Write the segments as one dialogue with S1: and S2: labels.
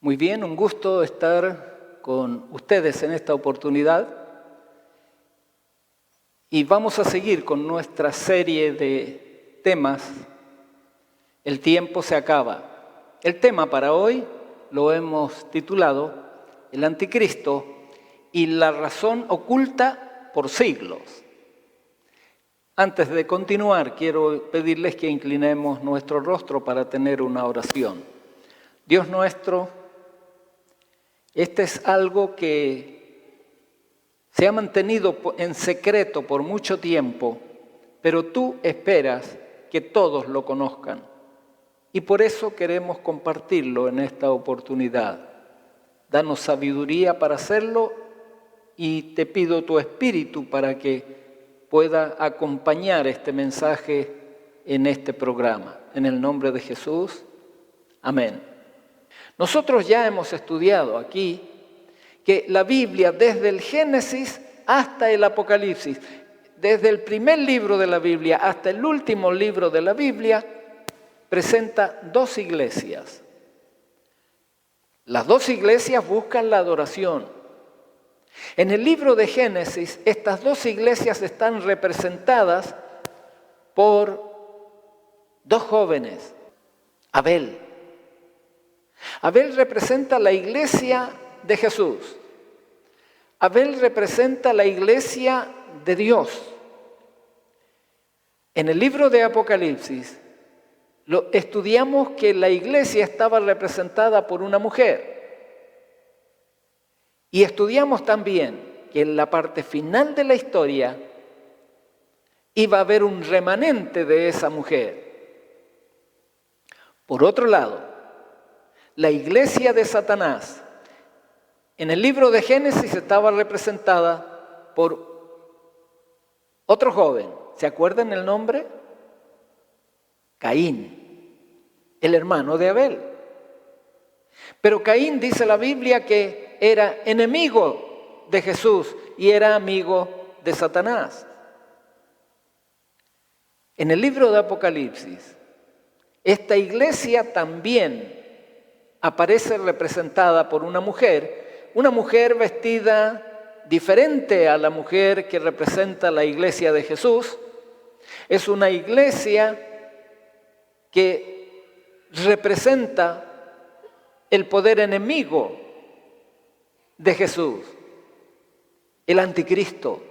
S1: Muy bien, un gusto estar con ustedes en esta oportunidad y vamos a seguir con nuestra serie de temas. El tiempo se acaba. El tema para hoy lo hemos titulado El Anticristo y la razón oculta por siglos. Antes de continuar, quiero pedirles que inclinemos nuestro rostro para tener una oración. Dios nuestro, este es algo que se ha mantenido en secreto por mucho tiempo, pero tú esperas que todos lo conozcan. Y por eso queremos compartirlo en esta oportunidad. Danos sabiduría para hacerlo y te pido tu espíritu para que pueda acompañar este mensaje en este programa. En el nombre de Jesús, amén. Nosotros ya hemos estudiado aquí que la Biblia, desde el Génesis hasta el Apocalipsis, desde el primer libro de la Biblia hasta el último libro de la Biblia, presenta dos iglesias. Las dos iglesias buscan la adoración. En el libro de Génesis, estas dos iglesias están representadas por dos jóvenes. Abel representa la iglesia de Jesús. Abel representa la iglesia de Dios. En el libro de Apocalipsis estudiamos que la iglesia estaba representada por una mujer. Y estudiamos también que en la parte final de la historia iba a haber un remanente de esa mujer. Por otro lado, la iglesia de Satanás en el libro de Génesis estaba representada por otro joven. ¿Se acuerdan el nombre? Caín, el hermano de Abel. Pero Caín, dice la Biblia, que era enemigo de Jesús y era amigo de Satanás. En el libro de Apocalipsis, esta iglesia también aparece representada por una mujer vestida diferente a la mujer que representa la iglesia de Jesús. Es una iglesia que representa el poder enemigo de Jesús, el anticristo,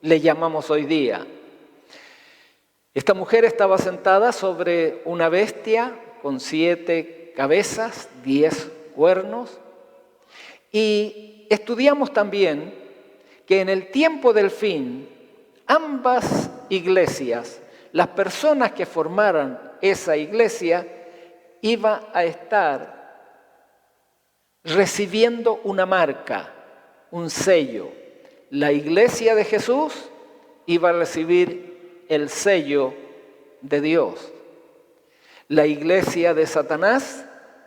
S1: le llamamos hoy día. Esta mujer estaba sentada sobre una bestia con 7 cabezas, 10 cuernos, y estudiamos también que en el tiempo del fin, ambas iglesias, las personas que formaran esa iglesia, iban a estar recibiendo una marca, un sello. La iglesia de Jesús iba a recibir el sello de Dios. La iglesia de Satanás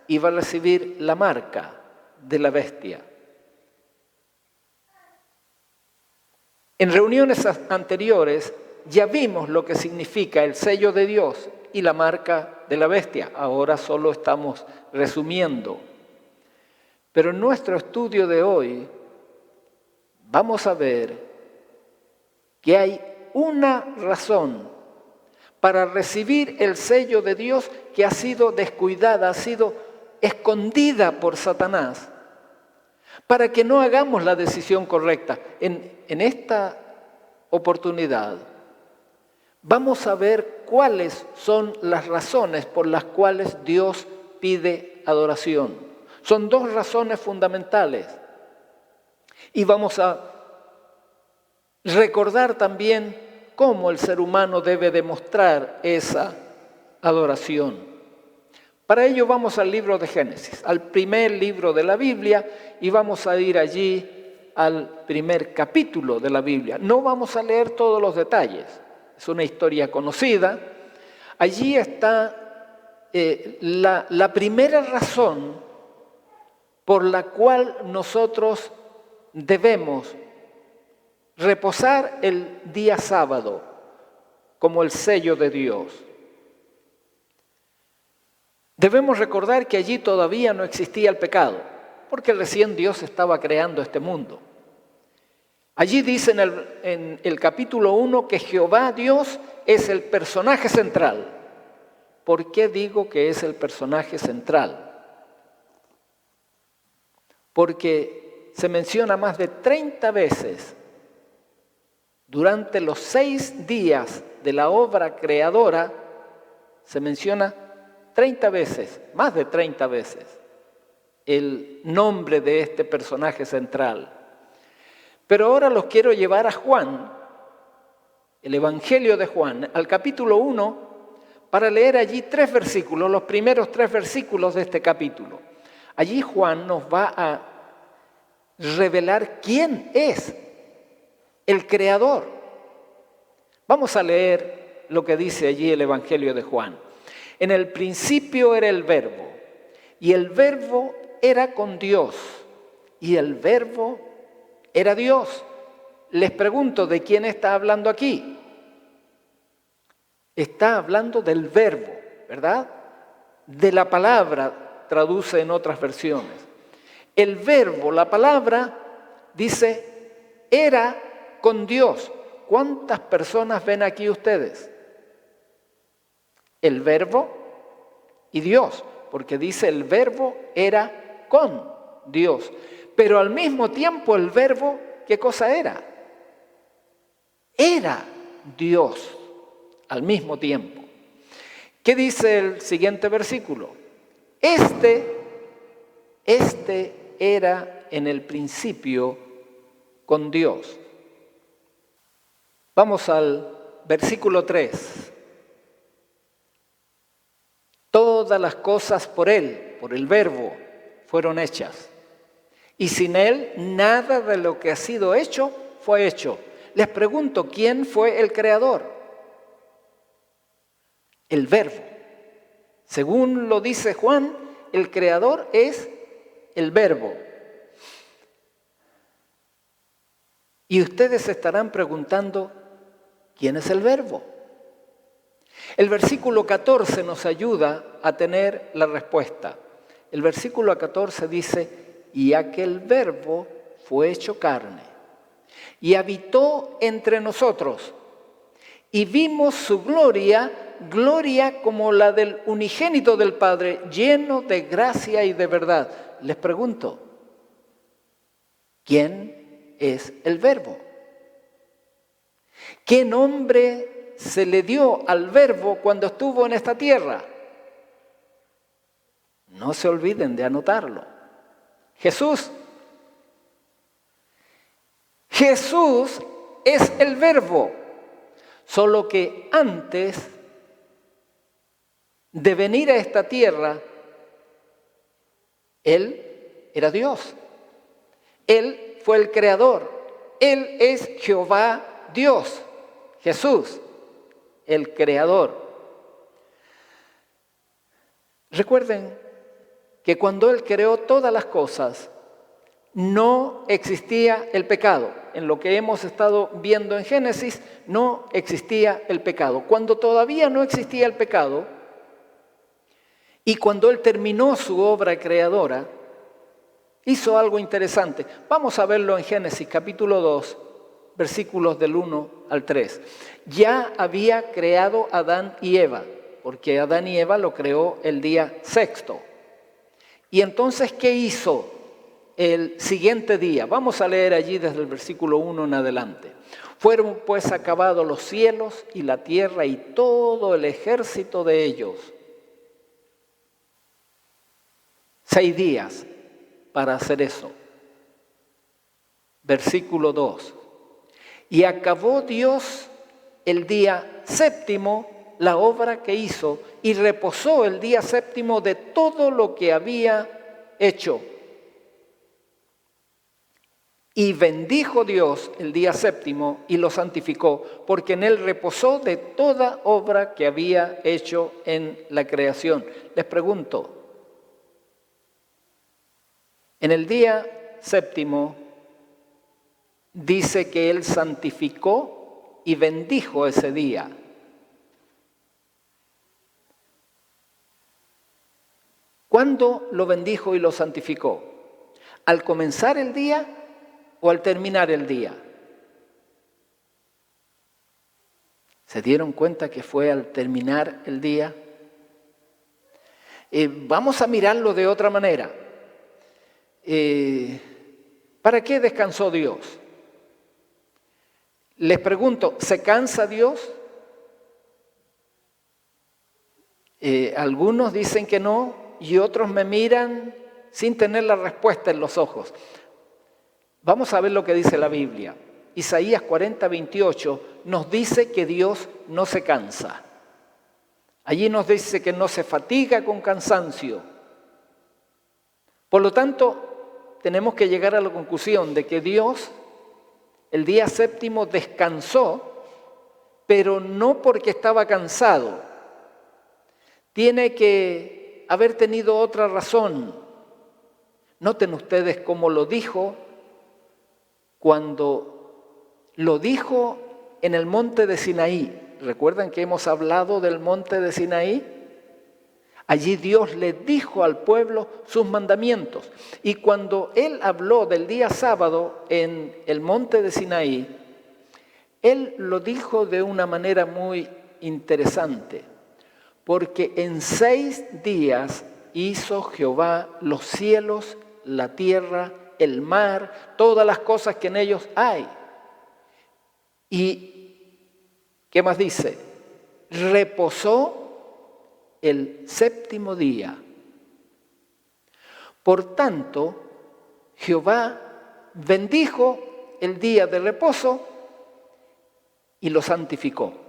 S1: iba a recibir la marca de la bestia. En reuniones anteriores ya vimos lo que significa el sello de Dios y la marca de la bestia. Ahora solo estamos resumiendo. Pero en nuestro estudio de hoy vamos a ver que hay una razón para recibir el sello de Dios que ha sido descuidada, ha sido escondida por Satanás, para que no hagamos la decisión correcta. En esta oportunidad vamos a ver cuáles son las razones por las cuales Dios pide adoración. Son dos razones fundamentales. Y vamos a recordar también cómo el ser humano debe demostrar esa adoración. Para ello vamos al libro de Génesis, al primer libro de la Biblia, y vamos a ir allí al primer capítulo de la Biblia. No vamos a leer todos los detalles, es una historia conocida. Allí está la primera razón por la cual nosotros debemos reposar el día sábado como el sello de Dios. Debemos recordar que allí todavía no existía el pecado, porque recién Dios estaba creando este mundo. Allí dice en el capítulo 1 que Jehová Dios es el personaje central. ¿Por qué digo que es el personaje central? Porque se menciona más de 30 veces durante los 6 días de la obra creadora, se menciona 30 veces, más de 30 veces, el nombre de este personaje central. Pero ahora los quiero llevar a Juan, el Evangelio de Juan, al capítulo 1, para leer allí 3 versículos, los primeros 3 versículos de este capítulo. Allí Juan nos va a revelar quién es el Creador. Vamos a leer lo que dice allí el Evangelio de Juan. En el principio era el Verbo, y el Verbo era con Dios, y el Verbo era Dios. Les pregunto, ¿de quién está hablando aquí? Está hablando del Verbo, ¿verdad? De la palabra, traduce en otras versiones. El Verbo, la palabra, dice, era con Dios. ¿Cuántas personas ven aquí ustedes? El Verbo y Dios, porque dice el Verbo era con Dios. Pero al mismo tiempo el Verbo, ¿qué cosa era? Era Dios al mismo tiempo. ¿Qué dice el siguiente versículo? Este era en el principio con Dios. Vamos al versículo 3. Todas las cosas por Él, por el Verbo, fueron hechas. Y sin Él, nada de lo que ha sido hecho fue hecho. Les pregunto, ¿quién fue el Creador? El Verbo. Según lo dice Juan, el Creador es el Verbo. Y ustedes se estarán preguntando, ¿quién es el Verbo? El versículo 14 nos ayuda a tener la respuesta. El versículo 14 dice, y aquel Verbo fue hecho carne y habitó entre nosotros y vimos su gloria, gloria como la del unigénito del Padre, lleno de gracia y de verdad. Les pregunto, ¿quién es el Verbo? ¿Qué nombre se le dio al Verbo cuando estuvo en esta tierra? No se olviden de anotarlo. Jesús. Jesús es el Verbo, solo que antes de venir a esta tierra, Él era Dios. Él fue el Creador. Él es Jehová Dios. Jesús, el Creador. Recuerden que cuando Él creó todas las cosas, no existía el pecado. En lo que hemos estado viendo en Génesis, no existía el pecado. Cuando todavía no existía el pecado, y cuando Él terminó su obra creadora, hizo algo interesante. Vamos a verlo en Génesis capítulo 2, versículos del 1 al 3. Ya había creado a Adán y Eva, porque Adán y Eva lo creó el día sexto. Y entonces, ¿qué hizo el siguiente día? Vamos a leer allí desde el versículo 1 en adelante. Fueron pues acabados los cielos y la tierra y todo el ejército de ellos. 6 días para hacer eso. Versículo 2. Y acabó Dios el día séptimo la obra que hizo y reposó el día séptimo de todo lo que había hecho. Y bendijo Dios el día séptimo y lo santificó, porque en él reposó de toda obra que había hecho en la creación. Les pregunto, en el día séptimo dice que él santificó y bendijo ese día. ¿Cuándo lo bendijo y lo santificó? ¿Al comenzar el día o al terminar el día? ¿Se dieron cuenta que fue al terminar el día? Vamos a mirarlo de otra manera. ¿Para qué descansó Dios? Les pregunto, ¿se cansa Dios? Algunos dicen que no y otros me miran sin tener la respuesta en los ojos. Vamos a ver lo que dice la Biblia. Isaías 40:28 nos dice que Dios no se cansa. Allí nos dice que no se fatiga con cansancio. Por lo tanto, tenemos que llegar a la conclusión de que Dios, el día séptimo, descansó, pero no porque estaba cansado. Tiene que haber tenido otra razón. Noten ustedes cómo lo dijo cuando lo dijo en el monte de Sinaí. ¿Recuerdan que hemos hablado del monte de Sinaí? Allí Dios le dijo al pueblo sus mandamientos. Y cuando Él habló del día sábado en el monte de Sinaí, Él lo dijo de una manera muy interesante. Porque en 6 días hizo Jehová los cielos, la tierra, el mar, todas las cosas que en ellos hay. Y, ¿qué más dice? Reposó el séptimo día. Por tanto, Jehová bendijo el día de reposo y lo santificó.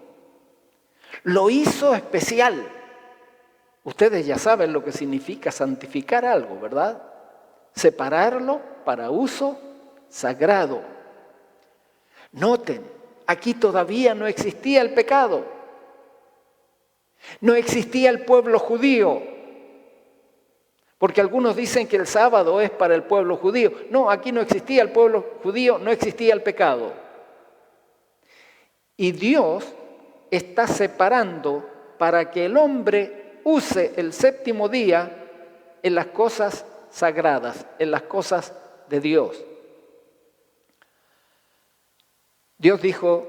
S1: Lo hizo especial. Ustedes ya saben lo que significa santificar algo, ¿verdad? Separarlo para uso sagrado. Noten, aquí todavía no existía el pecado. No existía el pueblo judío. Porque algunos dicen que el sábado es para el pueblo judío. No, aquí no existía el pueblo judío, no existía el pecado. Y Dios está separando para que el hombre use el séptimo día en las cosas sagradas, en las cosas de Dios. Dios dijo,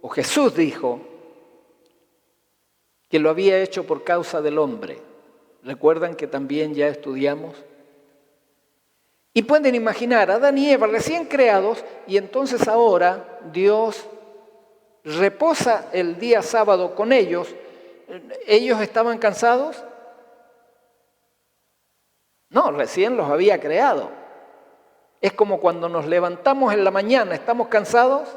S1: o Jesús dijo, que lo había hecho por causa del hombre. ¿Recuerdan que también ya estudiamos? Y pueden imaginar a Adán y Eva recién creados y entonces ahora Dios reposa el día sábado con ellos. ¿Ellos estaban cansados? No, recién los había creado. Es como cuando nos levantamos en la mañana, ¿estamos cansados?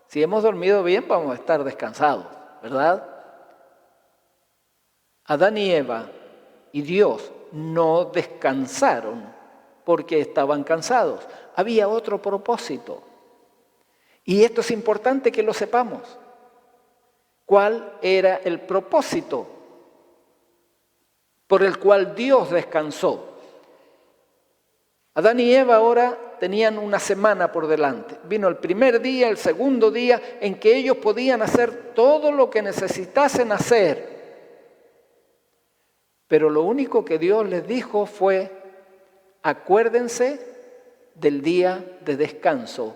S1: Si hemos dormido bien, vamos a estar descansados, ¿verdad? Adán y Eva y Dios no descansaron porque estaban cansados. Había otro propósito. Y esto es importante que lo sepamos. ¿Cuál era el propósito por el cual Dios descansó? Adán y Eva ahora tenían una semana por delante. Vino el primer día, el segundo día, en que ellos podían hacer todo lo que necesitasen hacer. Pero lo único que Dios les dijo fue, acuérdense del día de descanso.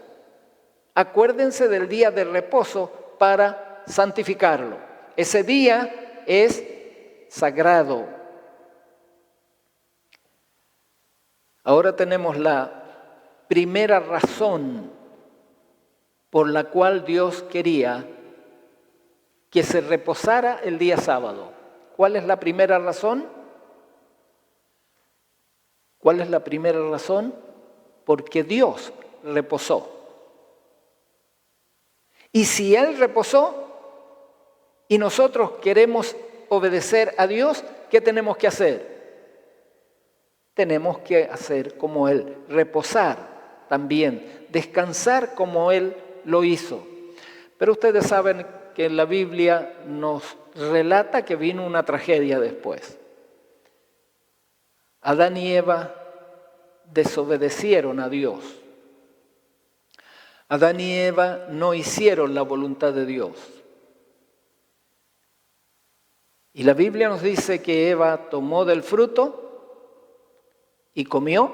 S1: Acuérdense del día de reposo para santificarlo. Ese día es sagrado. Ahora tenemos la primera razón por la cual Dios quería que se reposara el día sábado. ¿Cuál es la primera razón? ¿Cuál es la primera razón? Porque Dios reposó. Y si Él reposó y nosotros queremos obedecer a Dios, ¿qué tenemos que hacer? Tenemos que hacer como Él, reposar también, descansar como Él lo hizo. Pero ustedes saben que en la Biblia nos relata que vino una tragedia después. Adán y Eva desobedecieron a Dios. Adán y Eva no hicieron la voluntad de Dios. Y la Biblia nos dice que Eva tomó del fruto y comió,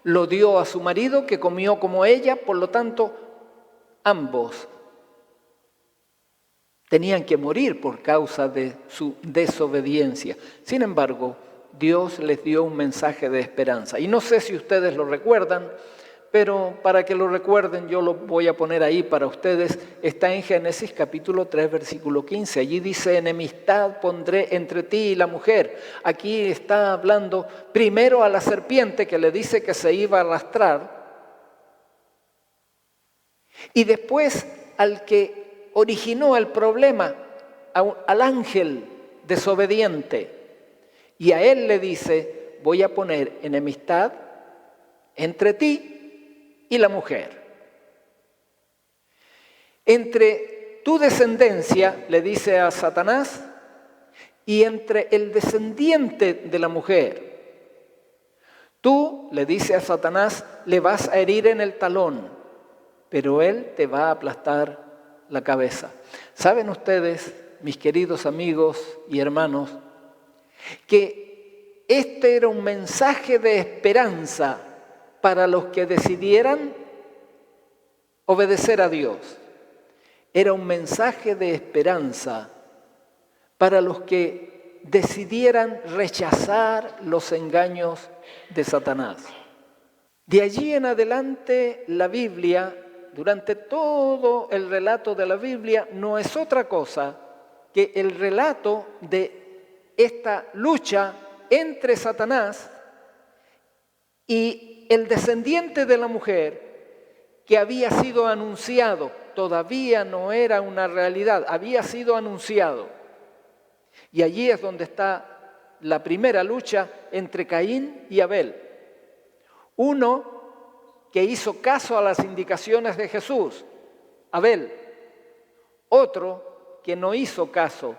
S1: lo dio a su marido que comió como ella, por lo tanto, ambos tenían que morir por causa de su desobediencia. Sin embargo, Dios les dio un mensaje de esperanza. Y no sé si ustedes lo recuerdan, pero para que lo recuerden yo lo voy a poner ahí para ustedes. Está en Génesis capítulo 3, versículo 15. Allí dice, enemistad pondré entre ti y la mujer. Aquí está hablando primero a la serpiente que le dice que se iba a arrastrar. Y después al que originó el problema, al ángel desobediente. Y a él le dice, voy a poner enemistad entre ti y la mujer. Entre tu descendencia, le dice a Satanás, y entre el descendiente de la mujer. Tú, le dice a Satanás, le vas a herir en el talón, pero él te va a aplastar la cabeza. ¿Saben ustedes, mis queridos amigos y hermanos, que este era un mensaje de esperanza para los que decidieran obedecer a Dios? Era un mensaje de esperanza para los que decidieran rechazar los engaños de Satanás. De allí en adelante, la Biblia, durante todo el relato de la Biblia, no es otra cosa que el relato de esta lucha entre Satanás y el descendiente de la mujer que había sido anunciado. Todavía no era una realidad, había sido anunciado. Y allí es donde está la primera lucha entre Caín y Abel. Uno que hizo caso a las indicaciones de Jesús, Abel. Otro que no hizo caso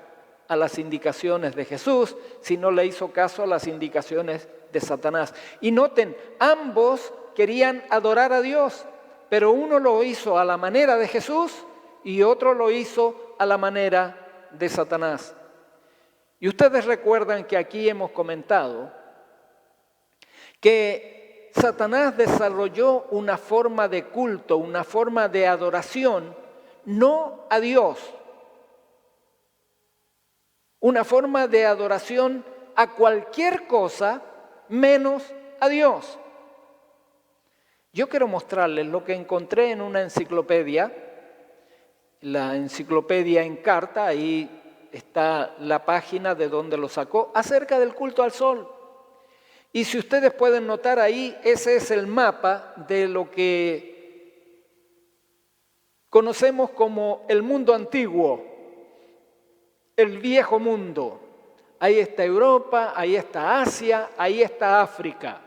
S1: a las indicaciones de Jesús, sino le hizo caso a las indicaciones de Satanás. Y noten, ambos querían adorar a Dios, pero uno lo hizo a la manera de Jesús y otro lo hizo a la manera de Satanás. Y ustedes recuerdan que aquí hemos comentado que Satanás desarrolló una forma de culto, una forma de adoración, no a Dios, una forma de adoración a cualquier cosa menos a Dios. Yo quiero mostrarles lo que encontré en una enciclopedia, la enciclopedia Encarta, ahí está la página de donde lo sacó, acerca del culto al sol. Y si ustedes pueden notar ahí, ese es el mapa de lo que conocemos como el mundo antiguo, el viejo mundo. Ahí está Europa, ahí está Asia, ahí está África.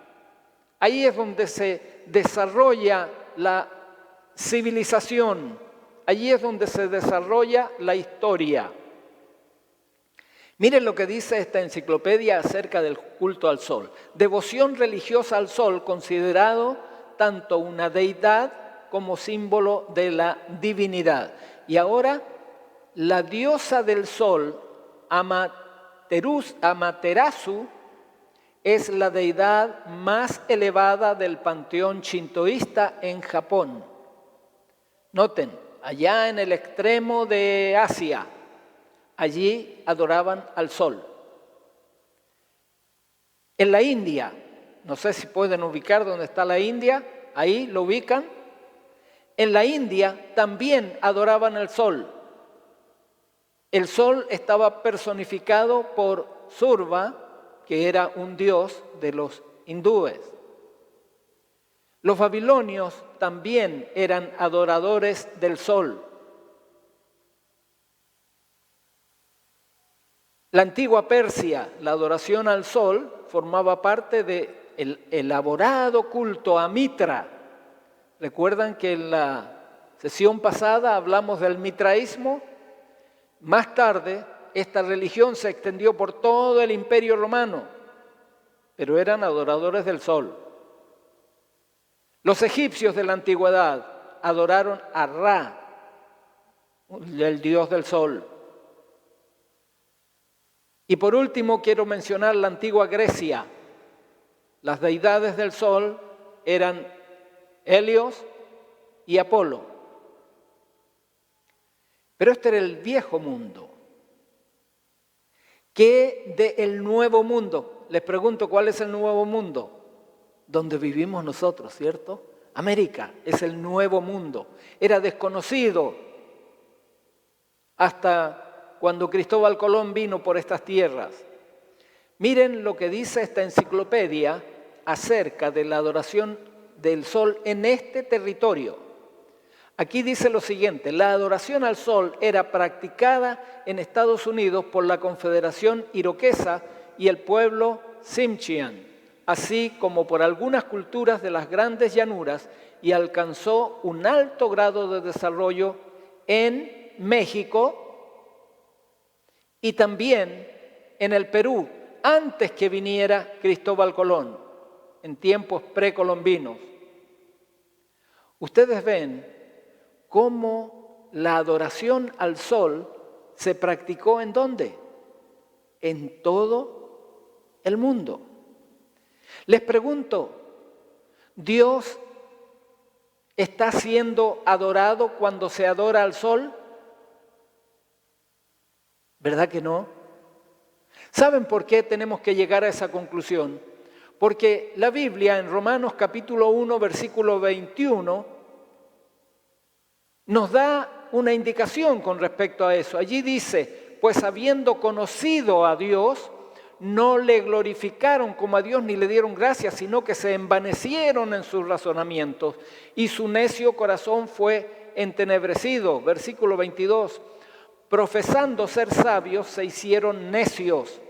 S1: Ahí es donde se desarrolla la civilización, allí es donde se desarrolla la historia. Miren lo que dice esta enciclopedia acerca del culto al sol. Devoción religiosa al sol, considerado tanto una deidad como símbolo de la divinidad. Y ahora, la diosa del sol, Amaterasu, es la deidad más elevada del panteón shintoísta en Japón. Noten, allá en el extremo de Asia, allí adoraban al sol. En la India, no sé si pueden ubicar dónde está la India, ahí lo ubican. En la India también adoraban al sol. El sol estaba personificado por Surya, que era un dios de los hindúes. Los babilonios también eran adoradores del sol. La antigua Persia, la adoración al sol, formaba parte del elaborado culto a Mitra. ¿Recuerdan que en la sesión pasada hablamos del mitraísmo? Más tarde, esta religión se extendió por todo el Imperio Romano, pero eran adoradores del sol. Los egipcios de la antigüedad adoraron a Ra, el dios del sol. Y por último quiero mencionar la antigua Grecia. Las deidades del sol eran Helios y Apolo. Pero este era el viejo mundo. ¿Qué del nuevo mundo? Les pregunto, ¿cuál es el nuevo mundo? Donde vivimos nosotros, ¿cierto? América es el nuevo mundo. Era desconocido hasta cuando Cristóbal Colón vino por estas tierras. Miren lo que dice esta enciclopedia acerca de la adoración del sol en este territorio. Aquí dice lo siguiente: la adoración al sol era practicada en Estados Unidos por la Confederación Iroquesa y el pueblo Tsimshian, así como por algunas culturas de las grandes llanuras, y alcanzó un alto grado de desarrollo en México y también en el Perú, antes que viniera Cristóbal Colón, en tiempos precolombinos. Ustedes ven cómo la adoración al sol se practicó ¿en dónde? En todo el mundo. Les pregunto, ¿Dios está siendo adorado cuando se adora al sol? ¿Verdad que no? ¿Saben por qué tenemos que llegar a esa conclusión? Porque la Biblia en Romanos capítulo 1, versículo 21, nos da una indicación con respecto a eso. Allí dice, pues habiendo conocido a Dios, no le glorificaron como a Dios ni le dieron gracias, sino que se envanecieron en sus razonamientos y su necio corazón fue entenebrecido. Versículo 22, profesando ser sabios, se hicieron necios.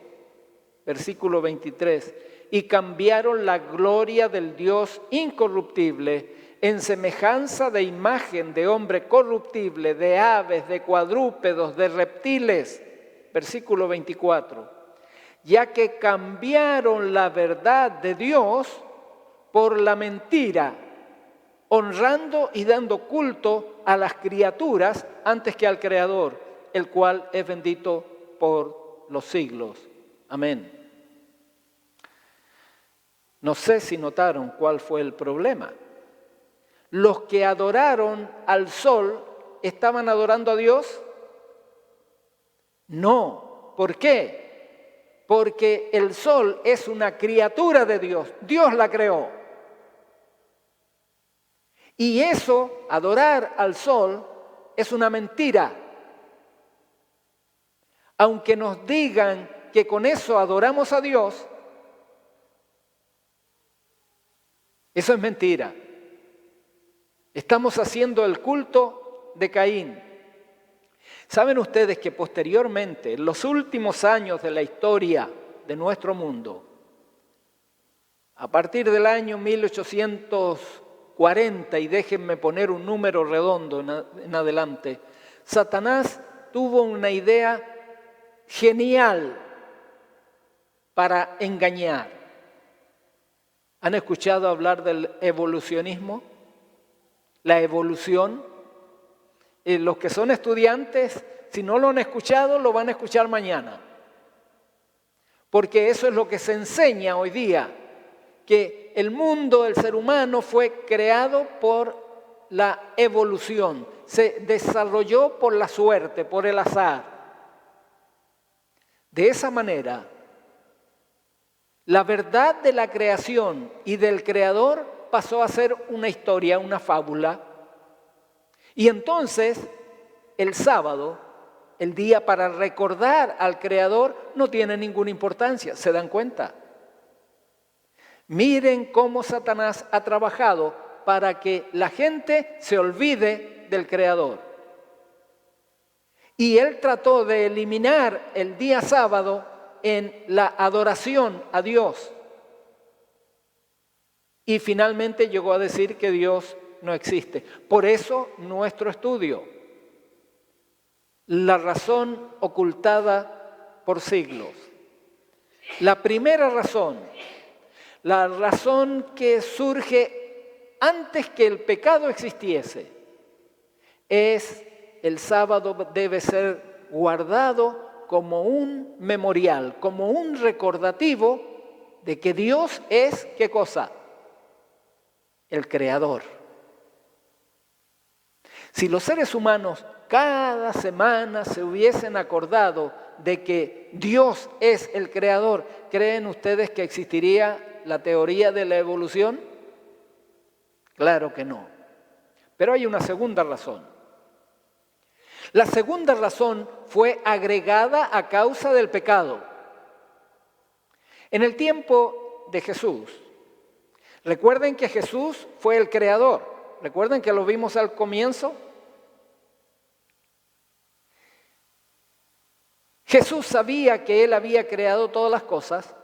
S1: Versículo 23, y cambiaron la gloria del Dios incorruptible en semejanza de imagen de hombre corruptible, de aves, de cuadrúpedos, de reptiles. Versículo 24, ya que cambiaron la verdad de Dios por la mentira, honrando y dando culto a las criaturas antes que al Creador, el cual es bendito por los siglos. Amén. No sé si notaron cuál fue el problema. Los que adoraron al sol, ¿estaban adorando a Dios? No. ¿Por qué? Porque el sol es una criatura de Dios. Dios la creó. Y eso, adorar al sol, es una mentira. Aunque nos digan que con eso adoramos a Dios, eso es mentira. Estamos haciendo el culto de Caín. ¿Saben ustedes que posteriormente, en los últimos años de la historia de nuestro mundo, a partir del año 1840, y déjenme poner un número redondo en adelante, Satanás tuvo una idea genial para engañar? ¿Han escuchado hablar del evolucionismo? La evolución. Los que son estudiantes, si no lo han escuchado, lo van a escuchar mañana. Porque eso es lo que se enseña hoy día, que el mundo, el ser humano, fue creado por la evolución, se desarrolló por la suerte, por el azar. De esa manera, la verdad de la creación y del Creador pasó a ser una historia, una fábula. Y entonces, el sábado, el día para recordar al Creador, no tiene ninguna importancia. ¿Se dan cuenta? Miren cómo Satanás ha trabajado para que la gente se olvide del Creador. Y él trató de eliminar el día sábado en la adoración a Dios. Y finalmente llegó a decir que Dios no existe. Por eso nuestro estudio, la razón ocultada por siglos. La primera razón, la razón que surge antes que el pecado existiese, es el sábado debe ser guardado como un memorial, como un recordativo de que Dios es, ¿qué cosa? El creador. Si los seres humanos cada semana se hubiesen acordado de que Dios es el creador, ¿creen ustedes que existiría la teoría de la evolución? Claro que no. Pero hay una segunda razón. La segunda razón fue agregada a causa del pecado. En el tiempo de Jesús, recuerden que Jesús fue el creador. ¿Recuerden que lo vimos al comienzo? Jesús sabía que Él había creado todas las cosas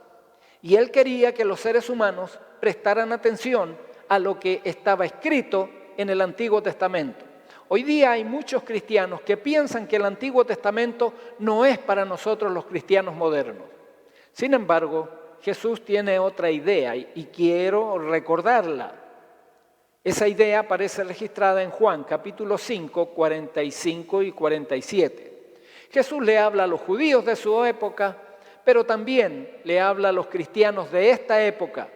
S1: y Él quería que los seres humanos prestaran atención a lo que estaba escrito en el Antiguo Testamento. Hoy día hay muchos cristianos que piensan que el Antiguo Testamento no es para nosotros los cristianos modernos. Sin embargo, Jesús tiene otra idea y quiero recordarla. Esa idea aparece registrada en Juan, capítulo 5, 45 y 47. Jesús le habla a los judíos de su época, pero también le habla a los cristianos de esta época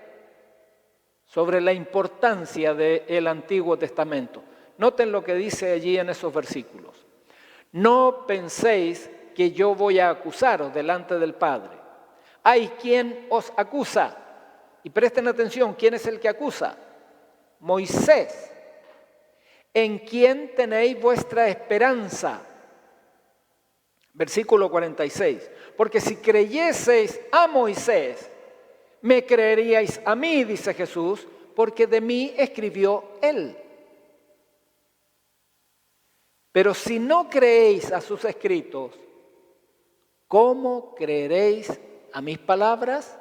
S1: sobre la importancia del Antiguo Testamento. Noten lo que dice allí en esos versículos. No penséis que yo voy a acusaros delante del Padre. Hay quien os acusa. Y presten atención, ¿quién es el que acusa? Moisés. ¿En quién tenéis vuestra esperanza? Versículo 46. Porque si creyeseis a Moisés, me creeríais a mí, dice Jesús, porque de mí escribió él. Pero si no creéis a sus escritos, ¿cómo creeréis a mis palabras?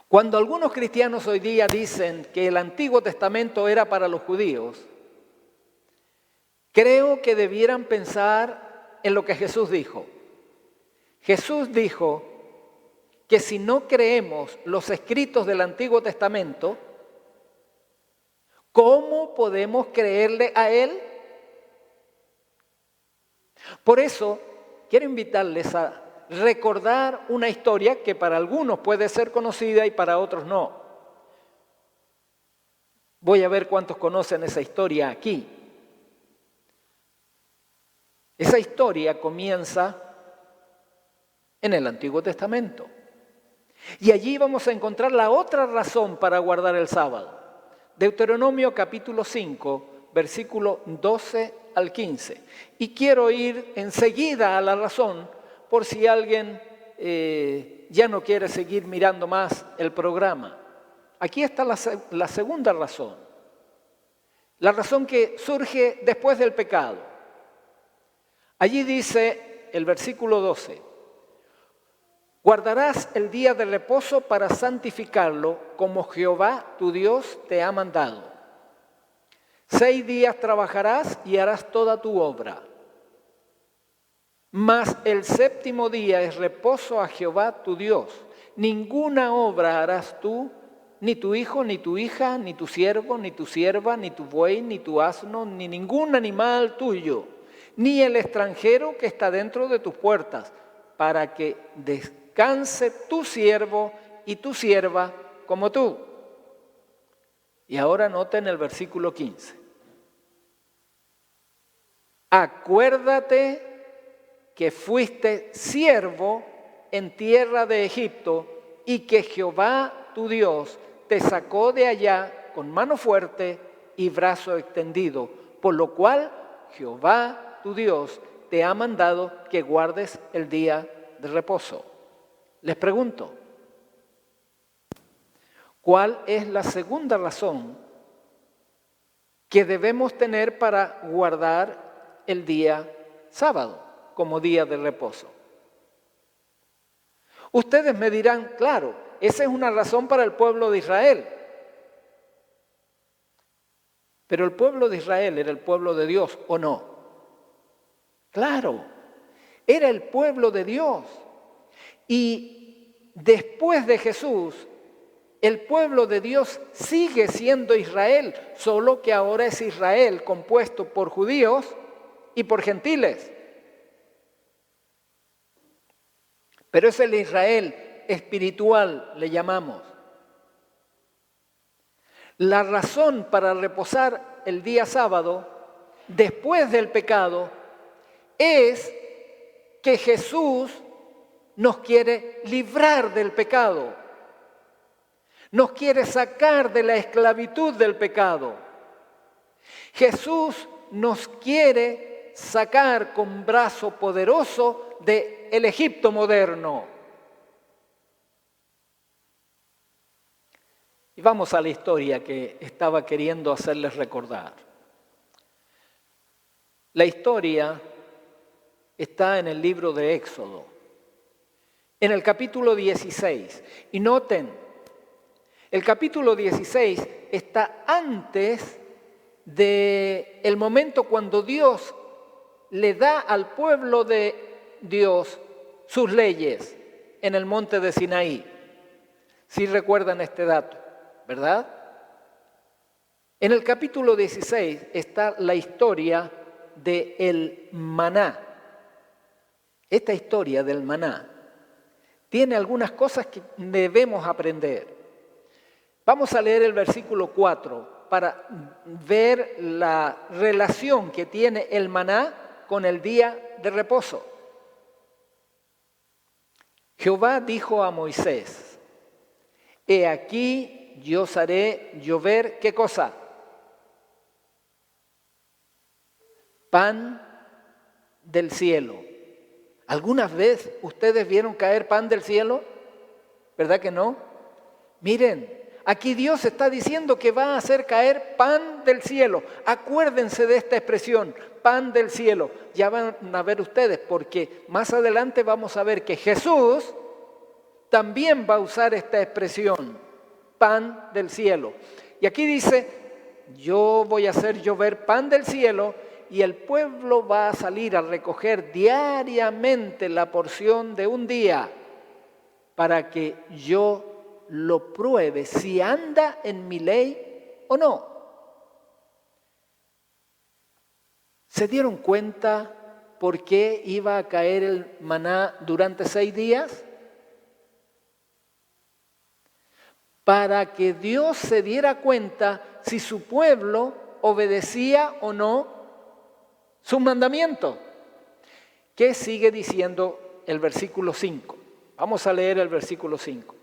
S1: Cuando algunos cristianos hoy día dicen que el Antiguo Testamento era para los judíos, creo que debieran pensar en lo que Jesús dijo. Jesús dijo que si no creemos los escritos del Antiguo Testamento, ¿cómo podemos creerle a Él? Por eso, quiero invitarles a recordar una historia que para algunos puede ser conocida y para otros no. Voy a ver cuántos conocen esa historia aquí. Esa historia comienza en el Antiguo Testamento. Y allí vamos a encontrar la otra razón para guardar el sábado. Deuteronomio capítulo 5, versículo 12 al 15. Y quiero ir enseguida a la razón por si alguien ya no quiere seguir mirando más el programa. Aquí está la segunda razón. La razón que surge después del pecado. Allí dice el versículo 12. Guardarás el día de reposo para santificarlo, como Jehová tu Dios te ha mandado. 6 días trabajarás y harás toda tu obra. Mas el 7º día es reposo a Jehová tu Dios. Ninguna obra harás tú, ni tu hijo, ni tu hija, ni tu siervo, ni tu sierva, ni tu buey, ni tu asno, ni ningún animal tuyo, ni el extranjero que está dentro de tus puertas, para que descanse tu siervo y tu sierva como tú. Y ahora noten el versículo 15. Acuérdate que fuiste siervo en tierra de Egipto y que Jehová tu Dios te sacó de allá con mano fuerte y brazo extendido, por lo cual Jehová tu Dios te ha mandado que guardes el día de reposo. Les pregunto, ¿cuál es la segunda razón que debemos tener para guardar el día sábado como día de reposo? Ustedes me dirán, claro, esa es una razón para el pueblo de Israel. Pero el pueblo de Israel era el pueblo de Dios, ¿o no? Claro, era el pueblo de Dios. Y después de Jesús, el pueblo de Dios sigue siendo Israel, solo que ahora es Israel compuesto por judíos y por gentiles. Pero es el Israel espiritual, le llamamos. La razón para reposar el día sábado, después del pecado, es que Jesús nos quiere librar del pecado. Nos quiere sacar de la esclavitud del pecado. Jesús nos quiere sacar con brazo poderoso del Egipto moderno. Y vamos a la historia que estaba queriendo hacerles recordar. La historia está en el libro de Éxodo, en el capítulo 16. Y noten, el capítulo 16 está antes del momento cuando Dios le da al pueblo de Dios sus leyes en el monte de Sinaí. Si recuerdan este dato, ¿verdad? En el capítulo 16 está la historia del maná. Esta historia del maná tiene algunas cosas que debemos aprender. Vamos a leer el versículo 4 para ver la relación que tiene el maná con el día de reposo. Jehová dijo a Moisés: he aquí yo os haré llover, ¿qué cosa? Pan del cielo. ¿Alguna vez ustedes vieron caer pan del cielo? ¿Verdad que no? Miren, aquí Dios está diciendo que va a hacer caer pan del cielo. Acuérdense de esta expresión, pan del cielo. Ya van a ver ustedes, porque más adelante vamos a ver que Jesús también va a usar esta expresión, pan del cielo. Y aquí dice, yo voy a hacer llover pan del cielo, y el pueblo va a salir a recoger diariamente la porción de un día para que yo lo pruebe si anda en mi ley o no. ¿Se dieron cuenta por qué iba a caer el maná durante 6 días? Para que Dios se diera cuenta si su pueblo obedecía o no sus mandamientos. ¿Qué sigue diciendo el versículo 5? Vamos a leer el versículo 5.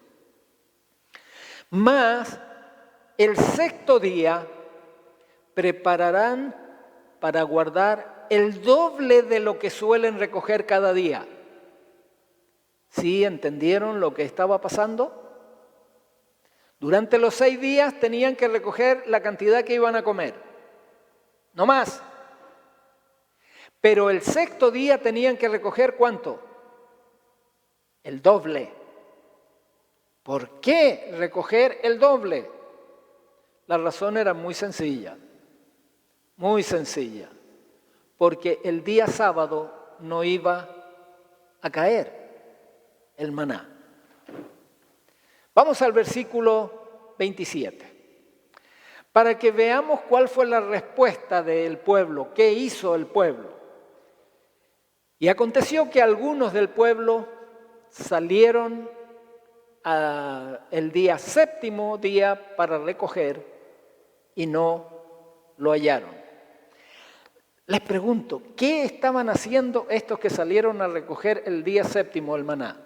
S1: Mas el 6º día prepararán para guardar el doble de lo que suelen recoger cada día. ¿Sí entendieron lo que estaba pasando? Durante los 6 días tenían que recoger la cantidad que iban a comer, no más. Pero el 6º día tenían que recoger ¿cuánto? El doble. ¿Por qué recoger el doble? La razón era muy sencilla, porque el día sábado no iba a caer el maná. Vamos al versículo 27, para que veamos cuál fue la respuesta del pueblo, qué hizo el pueblo. Y aconteció que algunos del pueblo salieron el día 7º día para recoger y no lo hallaron. Les pregunto, ¿qué estaban haciendo estos que salieron a recoger el día 7º el maná?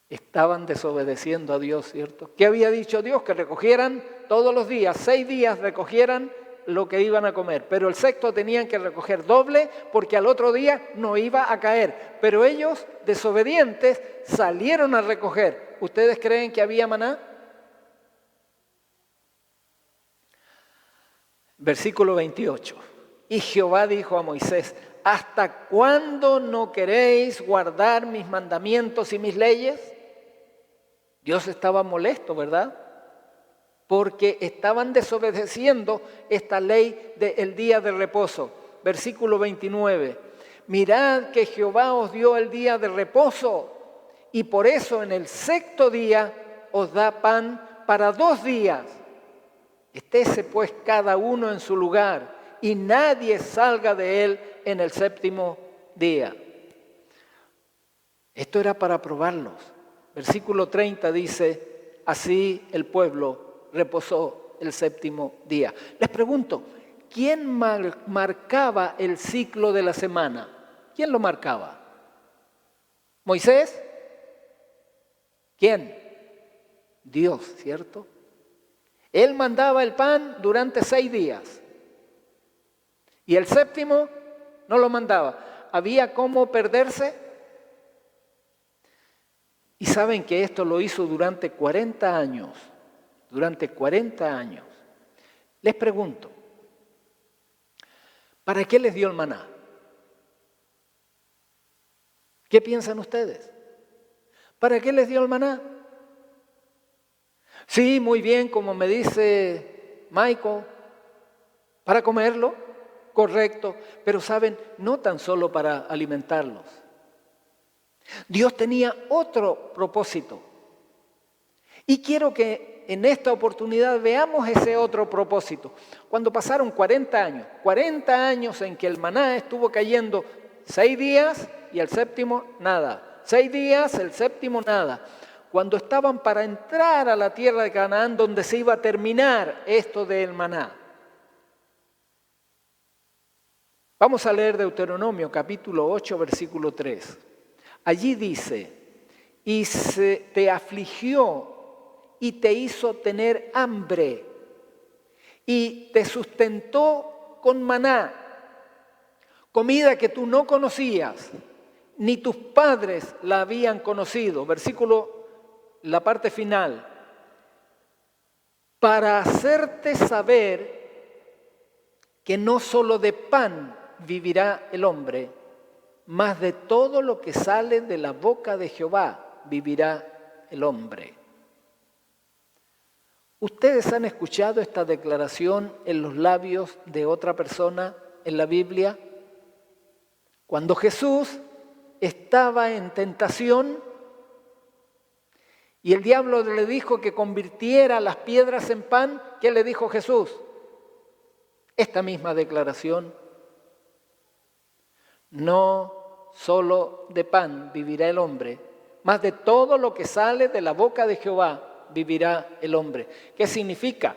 S1: Estaban desobedeciendo a Dios, ¿cierto? ¿Qué había dicho Dios? Que recogieran todos los días, 6 días recogieran lo que iban a comer, pero el 6º tenían que recoger doble porque al otro día no iba a caer. Pero ellos, desobedientes, salieron a recoger. ¿Ustedes creen que había maná? Versículo 28. Y Jehová dijo a Moisés: ¿hasta cuándo no queréis guardar mis mandamientos y mis leyes? Dios estaba molesto, ¿verdad? Porque estaban desobedeciendo esta ley del día de reposo. Versículo 29. Mirad que Jehová os dio el día de reposo, y por eso en el 6º día os da pan para 2 días. Estése pues cada uno en su lugar, y nadie salga de él en el 7º día. Esto era para probarlos. Versículo 30 dice, así el pueblo reposó el séptimo día. Les pregunto, ¿quién marcaba el ciclo de la semana? ¿Quién lo marcaba? ¿Moisés? ¿Quién? Dios, ¿cierto? Él mandaba el pan durante 6 días. Y el séptimo no lo mandaba. ¿Había cómo perderse? Y saben que esto lo hizo durante 40 años. Durante 40 años. Les pregunto, ¿para qué les dio el maná? ¿Qué piensan ustedes? ¿Para qué les dio el maná? Sí, muy bien, como me dice Michael, para comerlo, correcto, pero saben, no tan solo para alimentarlos. Dios tenía otro propósito. Y quiero que en esta oportunidad veamos ese otro propósito. Cuando pasaron 40 años en que el maná estuvo cayendo 6 días y el séptimo nada. 6 días, el séptimo nada. Cuando estaban para entrar a la tierra de Canaán, donde se iba a terminar esto del maná. Vamos a leer Deuteronomio capítulo 8, versículo 3. Allí dice, y se te afligió y te hizo tener hambre y te sustentó con maná, comida que tú no conocías, ni tus padres la habían conocido. Versículo, la parte final. Para hacerte saber que no solo de pan vivirá el hombre, mas de todo lo que sale de la boca de Jehová vivirá el hombre. ¿Ustedes han escuchado esta declaración en los labios de otra persona en la Biblia? Cuando Jesús estaba en tentación y el diablo le dijo que convirtiera las piedras en pan, ¿qué le dijo Jesús? Esta misma declaración. No solo de pan vivirá el hombre, mas de todo lo que sale de la boca de Jehová vivirá el hombre. ¿Qué significa?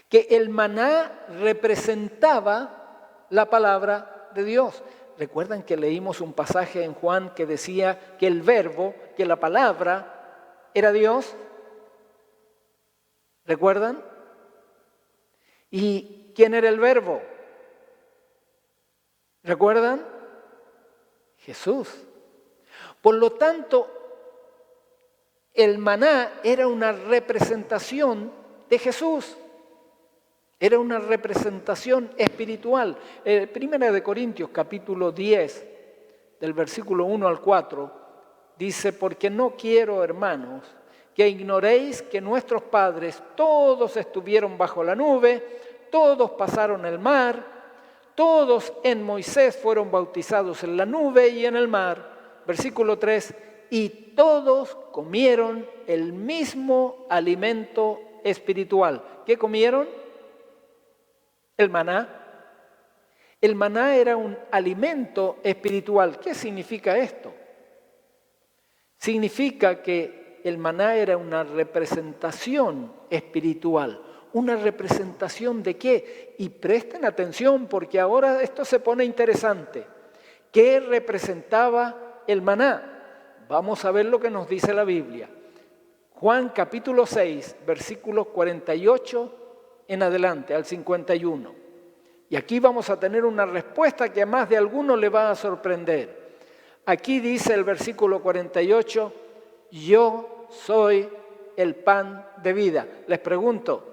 S1: Que el maná representaba la palabra de Dios. ¿Recuerdan que leímos un pasaje en Juan que decía que el verbo, que la palabra era Dios? ¿Recuerdan? ¿Y quién era el verbo? ¿Recuerdan? Jesús. Por lo tanto, el maná era una representación de Jesús. Era una representación espiritual. Primera de Corintios, capítulo 10, del versículo 1 al 4, dice, porque no quiero, hermanos, que ignoréis que nuestros padres todos estuvieron bajo la nube, todos pasaron el mar, todos en Moisés fueron bautizados en la nube y en el mar. Versículo 3, y todos comieron el mismo alimento espiritual. ¿Qué comieron? El maná. El maná era un alimento espiritual. ¿Qué significa esto? Significa que el maná era una representación espiritual. ¿Una representación de qué? Y presten atención porque ahora esto se pone interesante. ¿Qué representaba el maná? Vamos a ver lo que nos dice la Biblia. Juan capítulo 6, versículos 48 en adelante, al 51. Y aquí vamos a tener una respuesta que a más de alguno le va a sorprender. Aquí dice el versículo 48, yo soy el pan de vida. Les pregunto,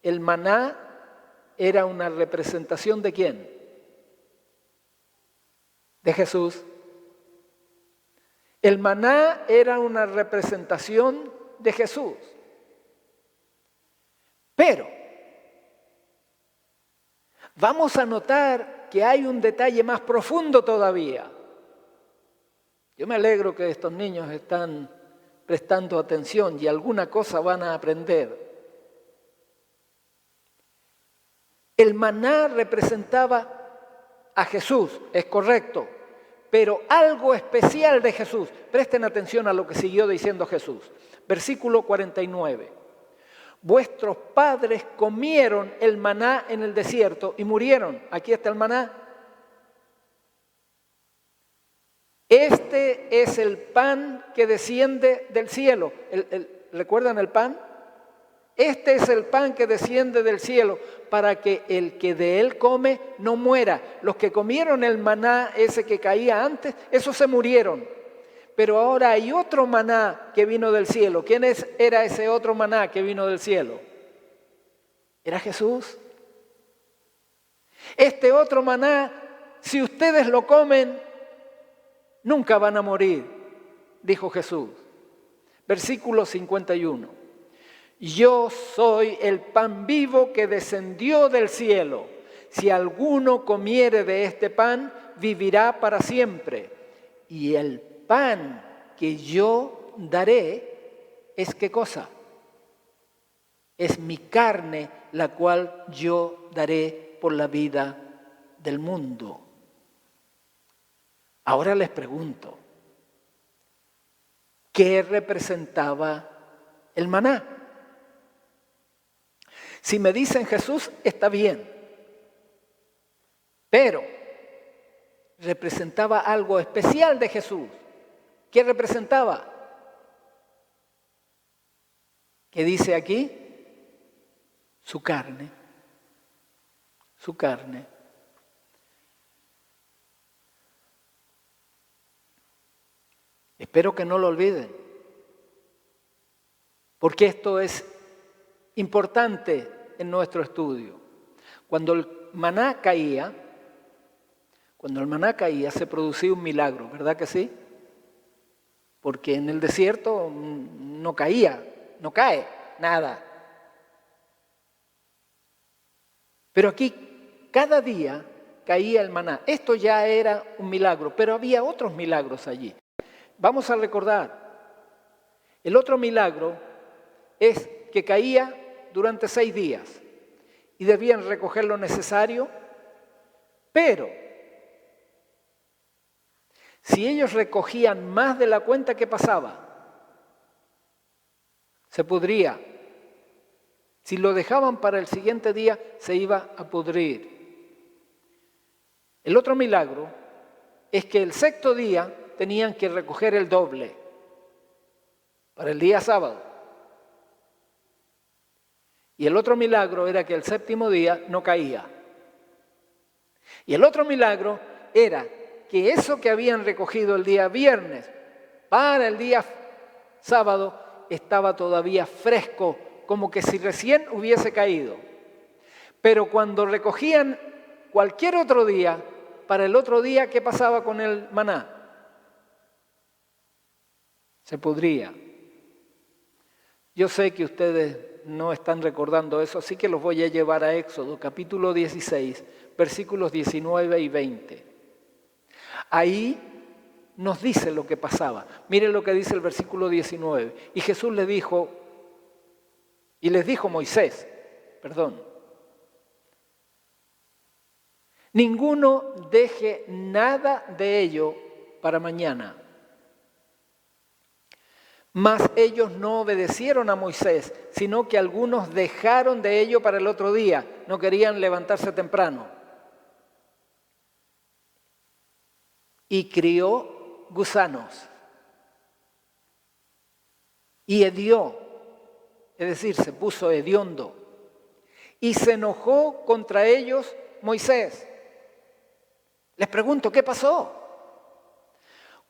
S1: ¿el maná era una representación de quién? De Jesús. El maná era una representación de Jesús. Pero vamos a notar que hay un detalle más profundo todavía. Yo me alegro que estos niños están prestando atención y alguna cosa van a aprender. El maná representaba a Jesús, es correcto, pero algo especial de Jesús. Presten atención a lo que siguió diciendo Jesús. Versículo 49. Vuestros padres comieron el maná en el desierto y murieron. Aquí está el maná. Este es el pan que desciende del cielo. ¿Recuerdan el pan? Este es el pan que desciende del cielo para que el que de él come no muera. Los que comieron el maná ese que caía antes, esos se murieron. Pero ahora hay otro maná que vino del cielo. ¿Quién era ese otro maná que vino del cielo? Era Jesús. Este otro maná, si ustedes lo comen, nunca van a morir, dijo Jesús. Versículo 51. Yo soy el pan vivo que descendió del cielo. Si alguno comiere de este pan, vivirá para siempre. Y el pan que yo daré es ¿qué cosa? Es mi carne, la cual yo daré por la vida del mundo. Ahora les pregunto, ¿qué representaba el maná? Si me dicen Jesús, está bien, pero representaba algo especial de Jesús. ¿Qué representaba? ¿Qué dice aquí? Su carne. Su carne. Espero que no lo olviden, porque esto es importante en nuestro estudio. Cuando el maná caía, se producía un milagro, ¿verdad que sí? Porque en el desierto no cae nada. Pero aquí cada día caía el maná. Esto ya era un milagro, pero había otros milagros allí. Vamos a recordar, el otro milagro es que caía durante 6 días y debían recoger lo necesario, pero si ellos recogían más de la cuenta que pasaba, se pudría. Si lo dejaban para el siguiente día, se iba a pudrir. El otro milagro es que el 6º día tenían que recoger el doble para el día sábado. Y el otro milagro era que el 7º día no caía. Y el otro milagro era que eso que habían recogido el día viernes para el día sábado estaba todavía fresco, como que si recién hubiese caído. Pero cuando recogían cualquier otro día, para el otro día, ¿qué pasaba con el maná? Se pudría. Yo sé que ustedes no están recordando eso, así que los voy a llevar a Éxodo, capítulo 16, versículos 19 y 20. Ahí nos dice lo que pasaba. Miren lo que dice el versículo 19. Y Jesús les dijo Moisés, ninguno deje nada de ello para mañana. Mas ellos no obedecieron a Moisés, sino que algunos dejaron de ello para el otro día. No querían levantarse temprano. Y crió gusanos. Y hedió, es decir, se puso hediondo. Y se enojó contra ellos Moisés. Les pregunto, ¿qué pasó?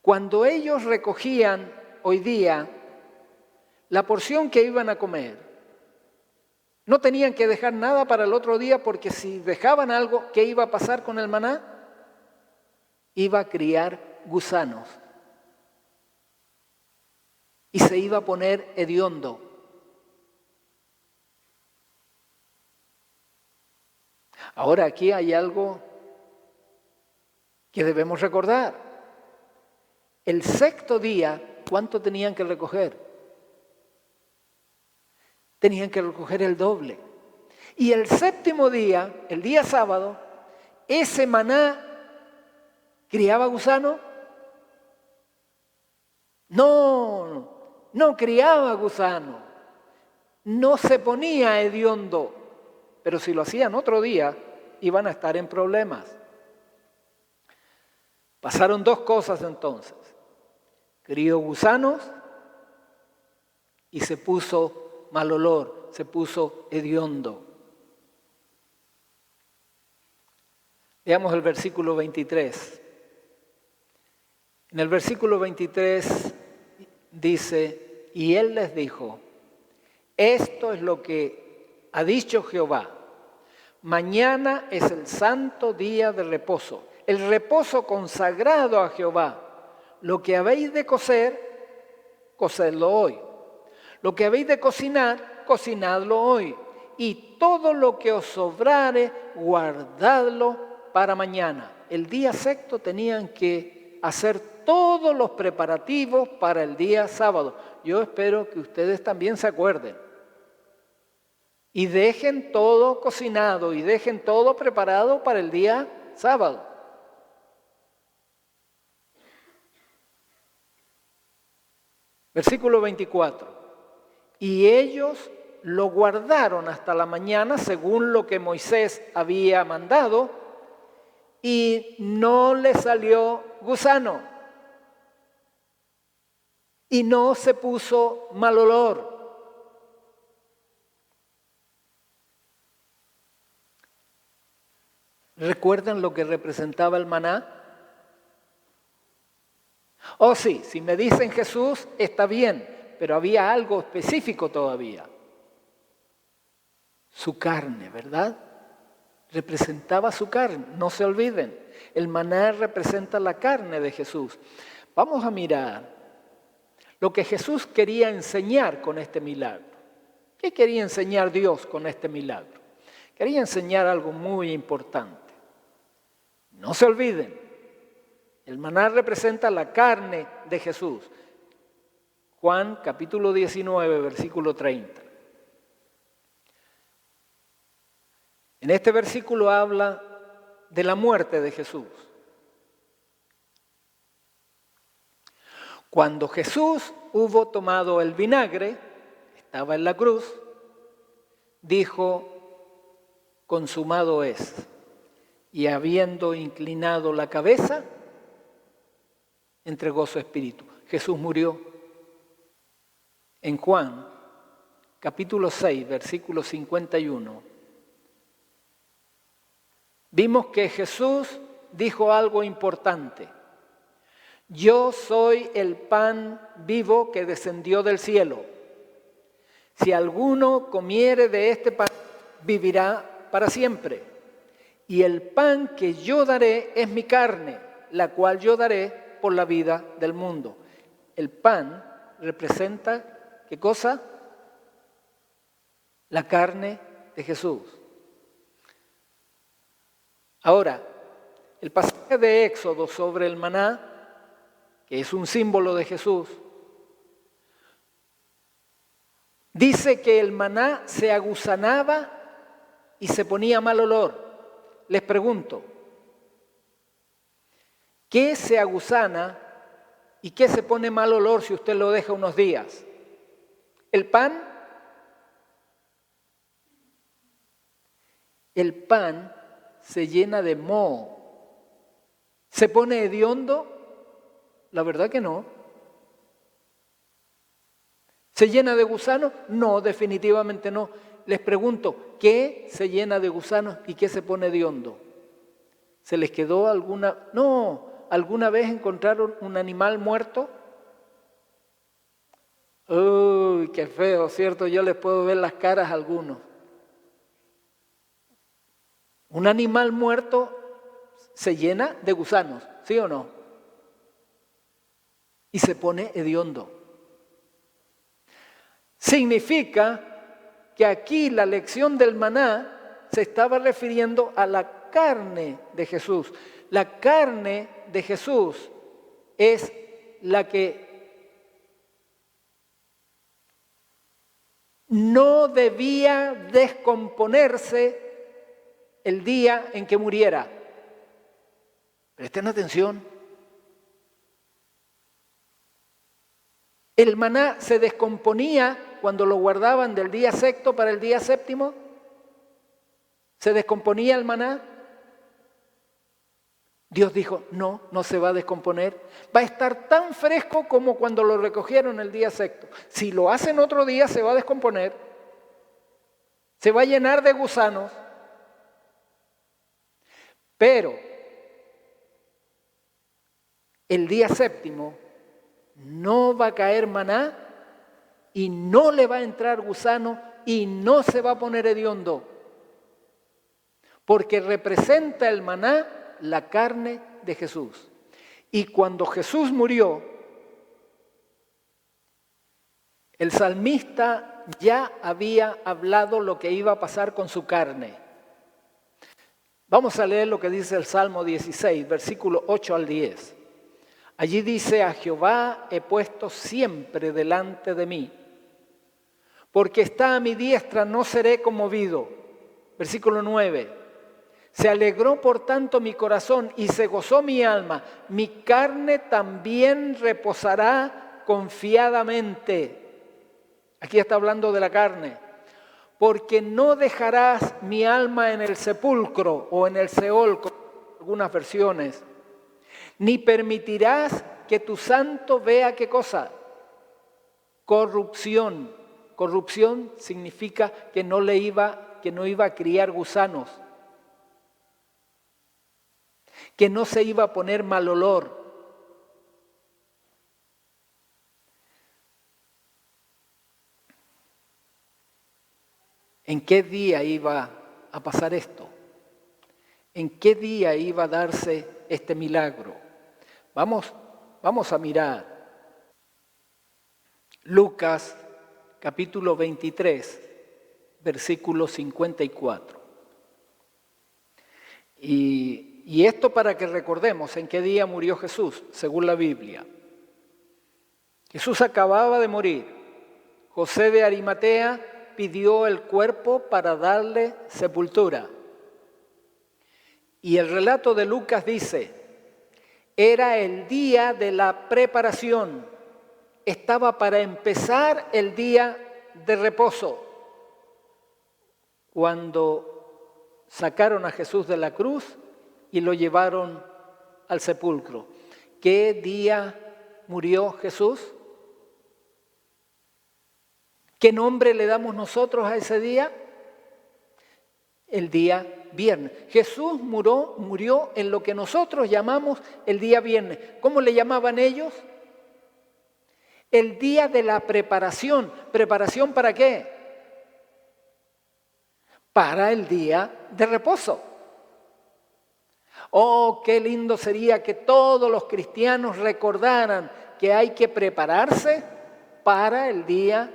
S1: Cuando ellos recogían hoy día la porción que iban a comer, no tenían que dejar nada para el otro día, porque si dejaban algo, ¿qué iba a pasar con el maná? Iba a criar gusanos y se iba a poner hediondo. Ahora aquí hay algo que debemos recordar. El 6º día, ¿cuánto tenían que recoger? Tenían que recoger el doble. Y el 7º día, el día sábado, ese maná ¿Criaba gusano? No, no criaba gusano. No se ponía hediondo. Pero si lo hacían otro día, iban a estar en problemas. Pasaron dos cosas entonces. Crió gusanos y se puso mal olor, se puso hediondo. Veamos el versículo 23. En el versículo 23 dice, y él les dijo, esto es lo que ha dicho Jehová, mañana es el santo día de reposo, el reposo consagrado a Jehová. Lo que habéis de cocer, cocedlo hoy. Lo que habéis de cocinar, cocinadlo hoy. Y todo lo que os sobrare, guardadlo para mañana. El día sexto tenían que hacer todos los preparativos para el día sábado. Yo espero que ustedes también se acuerden. Y dejen todo cocinado y dejen todo preparado para el día sábado. Versículo 24. Y ellos lo guardaron hasta la mañana según lo que Moisés había mandado y no le salió gusano y no se puso mal olor. ¿Recuerdan lo que representaba el maná? Oh sí, si me dicen Jesús, está bien, pero había algo específico todavía. Su carne, ¿verdad? Representaba su carne, no se olviden. El maná representa la carne de Jesús. Vamos a mirar lo que Jesús quería enseñar con este milagro. ¿Qué quería enseñar Dios con este milagro? Quería enseñar algo muy importante. No se olviden. El maná representa la carne de Jesús. Juan capítulo 19, versículo 30. En este versículo habla de la muerte de Jesús. Cuando Jesús hubo tomado el vinagre, estaba en la cruz, dijo, consumado es. Y habiendo inclinado la cabeza, entregó su espíritu. Jesús murió. En Juan, capítulo 6, versículo 51, vimos que Jesús dijo algo importante. Yo soy el pan vivo que descendió del cielo. Si alguno comiere de este pan, vivirá para siempre. Y el pan que yo daré es mi carne, la cual yo daré por la vida del mundo. El pan representa, ¿qué cosa? La carne de Jesús. Ahora, el pasaje de Éxodo sobre el maná, que es un símbolo de Jesús, dice que el maná se agusanaba y se ponía mal olor. Les pregunto, ¿qué se agusana y qué se pone mal olor si usted lo deja unos días? ¿El pan? El pan se llena de moho. ¿Se pone hediondo? La verdad que no. ¿Se llena de gusanos? No, definitivamente no. Les pregunto, ¿qué se llena de gusanos y qué se pone hediondo? ¿Se les quedó alguna? No. ¿Alguna vez encontraron un animal muerto? Uy, qué feo, ¿cierto? Yo les puedo ver las caras a algunos. Un animal muerto se llena de gusanos, ¿sí o no? Y se pone hediondo. Significa que aquí la lección del maná se estaba refiriendo a la carne de Jesús. La carne de Jesús es la que no debía descomponerse el día en que muriera. Presten atención. El maná se descomponía cuando lo guardaban del día sexto para el día séptimo. ¿Se descomponía el maná? Dios dijo, no, no se va a descomponer. Va a estar tan fresco como cuando lo recogieron el día sexto. Si lo hacen otro día, se va a descomponer. Se va a llenar de gusanos. Pero el día séptimo no va a caer maná y no le va a entrar gusano y no se va a poner hediondo. Porque representa el maná la carne de Jesús. Y cuando Jesús murió, el salmista ya había hablado lo que iba a pasar con su carne. Vamos a leer lo que dice el Salmo 16, versículo 8 al 10. Allí dice, a Jehová he puesto siempre delante de mí, porque está a mi diestra, no seré conmovido. Versículo 9. Se alegró por tanto mi corazón y se gozó mi alma. Mi carne también reposará confiadamente. Aquí está hablando de la carne. Porque no dejarás mi alma en el sepulcro o en el Seol, con algunas versiones. Ni permitirás que tu santo vea ¿qué cosa? Corrupción. Corrupción significa que no iba a criar gusanos. Que no se iba a poner mal olor. ¿En qué día iba a pasar esto? ¿En qué día iba a darse este milagro? Vamos a mirar Lucas capítulo 23, versículo 54. Y esto para que recordemos en qué día murió Jesús, según la Biblia. Jesús acababa de morir. José de Arimatea pidió el cuerpo para darle sepultura. Y el relato de Lucas dice, era el día de la preparación. Estaba para empezar el día de reposo. Cuando sacaron a Jesús de la cruz y lo llevaron al sepulcro. ¿Qué día murió Jesús? ¿Qué nombre le damos nosotros a ese día? El día viernes. Jesús murió en lo que nosotros llamamos el día viernes. ¿Cómo le llamaban ellos? El día de la preparación. ¿Preparación para qué? Para el día de reposo. Oh, qué lindo sería que todos los cristianos recordaran que hay que prepararse para el día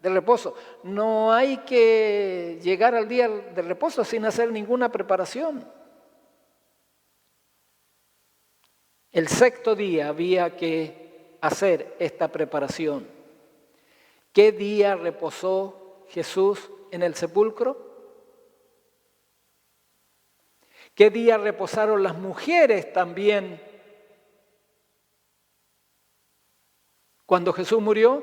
S1: de reposo. No hay que llegar al día de reposo sin hacer ninguna preparación. El sexto día había que hacer esta preparación. ¿Qué día reposó Jesús en el sepulcro? ¿Qué día reposaron las mujeres también cuando Jesús murió?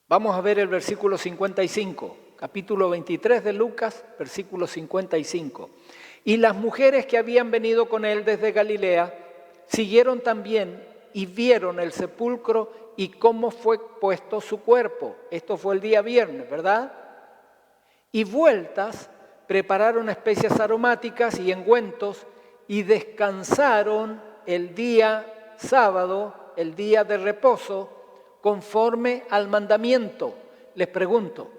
S1: Vamos a ver el versículo 55, capítulo 23 de Lucas, versículo 55. Y las mujeres que habían venido con él desde Galilea siguieron también y vieron el sepulcro y cómo fue puesto su cuerpo. Esto fue el día viernes, ¿verdad? Y vueltas prepararon especias aromáticas y ungüentos y descansaron el día sábado, el día de reposo, conforme al mandamiento. Les pregunto,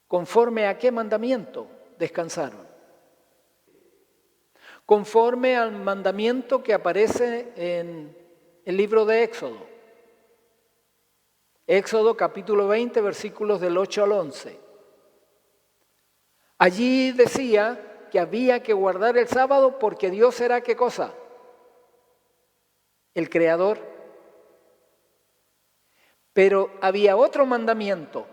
S1: ¿conforme a qué mandamiento descansaron? Conforme al mandamiento que aparece en el libro de Éxodo. Éxodo capítulo 20, versículos del 8 al 11. Allí decía que había que guardar el sábado porque Dios era ¿qué cosa? El creador. Pero había otro mandamiento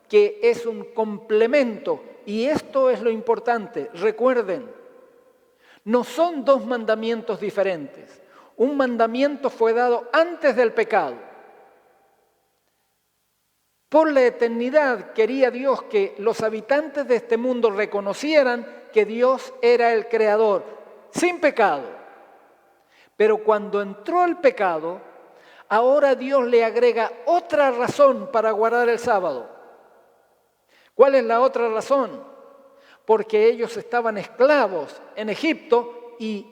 S1: que es un complemento y esto es lo importante. Recuerden, No son dos mandamientos diferentes. Un mandamiento fue dado antes del pecado. Por la eternidad quería Dios que los habitantes de este mundo reconocieran que Dios era el creador, sin pecado. Pero cuando entró el pecado, ahora Dios le agrega otra razón para guardar el sábado. ¿Cuál es la otra razón? Porque ellos estaban esclavos en Egipto y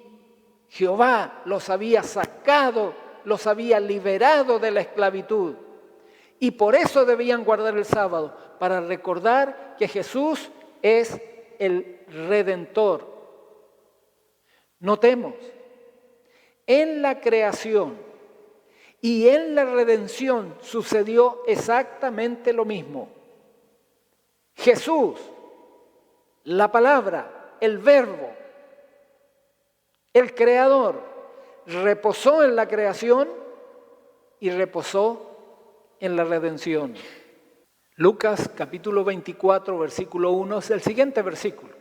S1: Jehová los había sacado, los había liberado de la esclavitud. Y por eso debían guardar el sábado, para recordar que Jesús es el Redentor. Notemos, en la creación y en la redención sucedió exactamente lo mismo. Jesús, la palabra, el verbo, el creador, reposó en la creación y reposó en la redención. Lucas capítulo 24, versículo 1 es el siguiente versículo.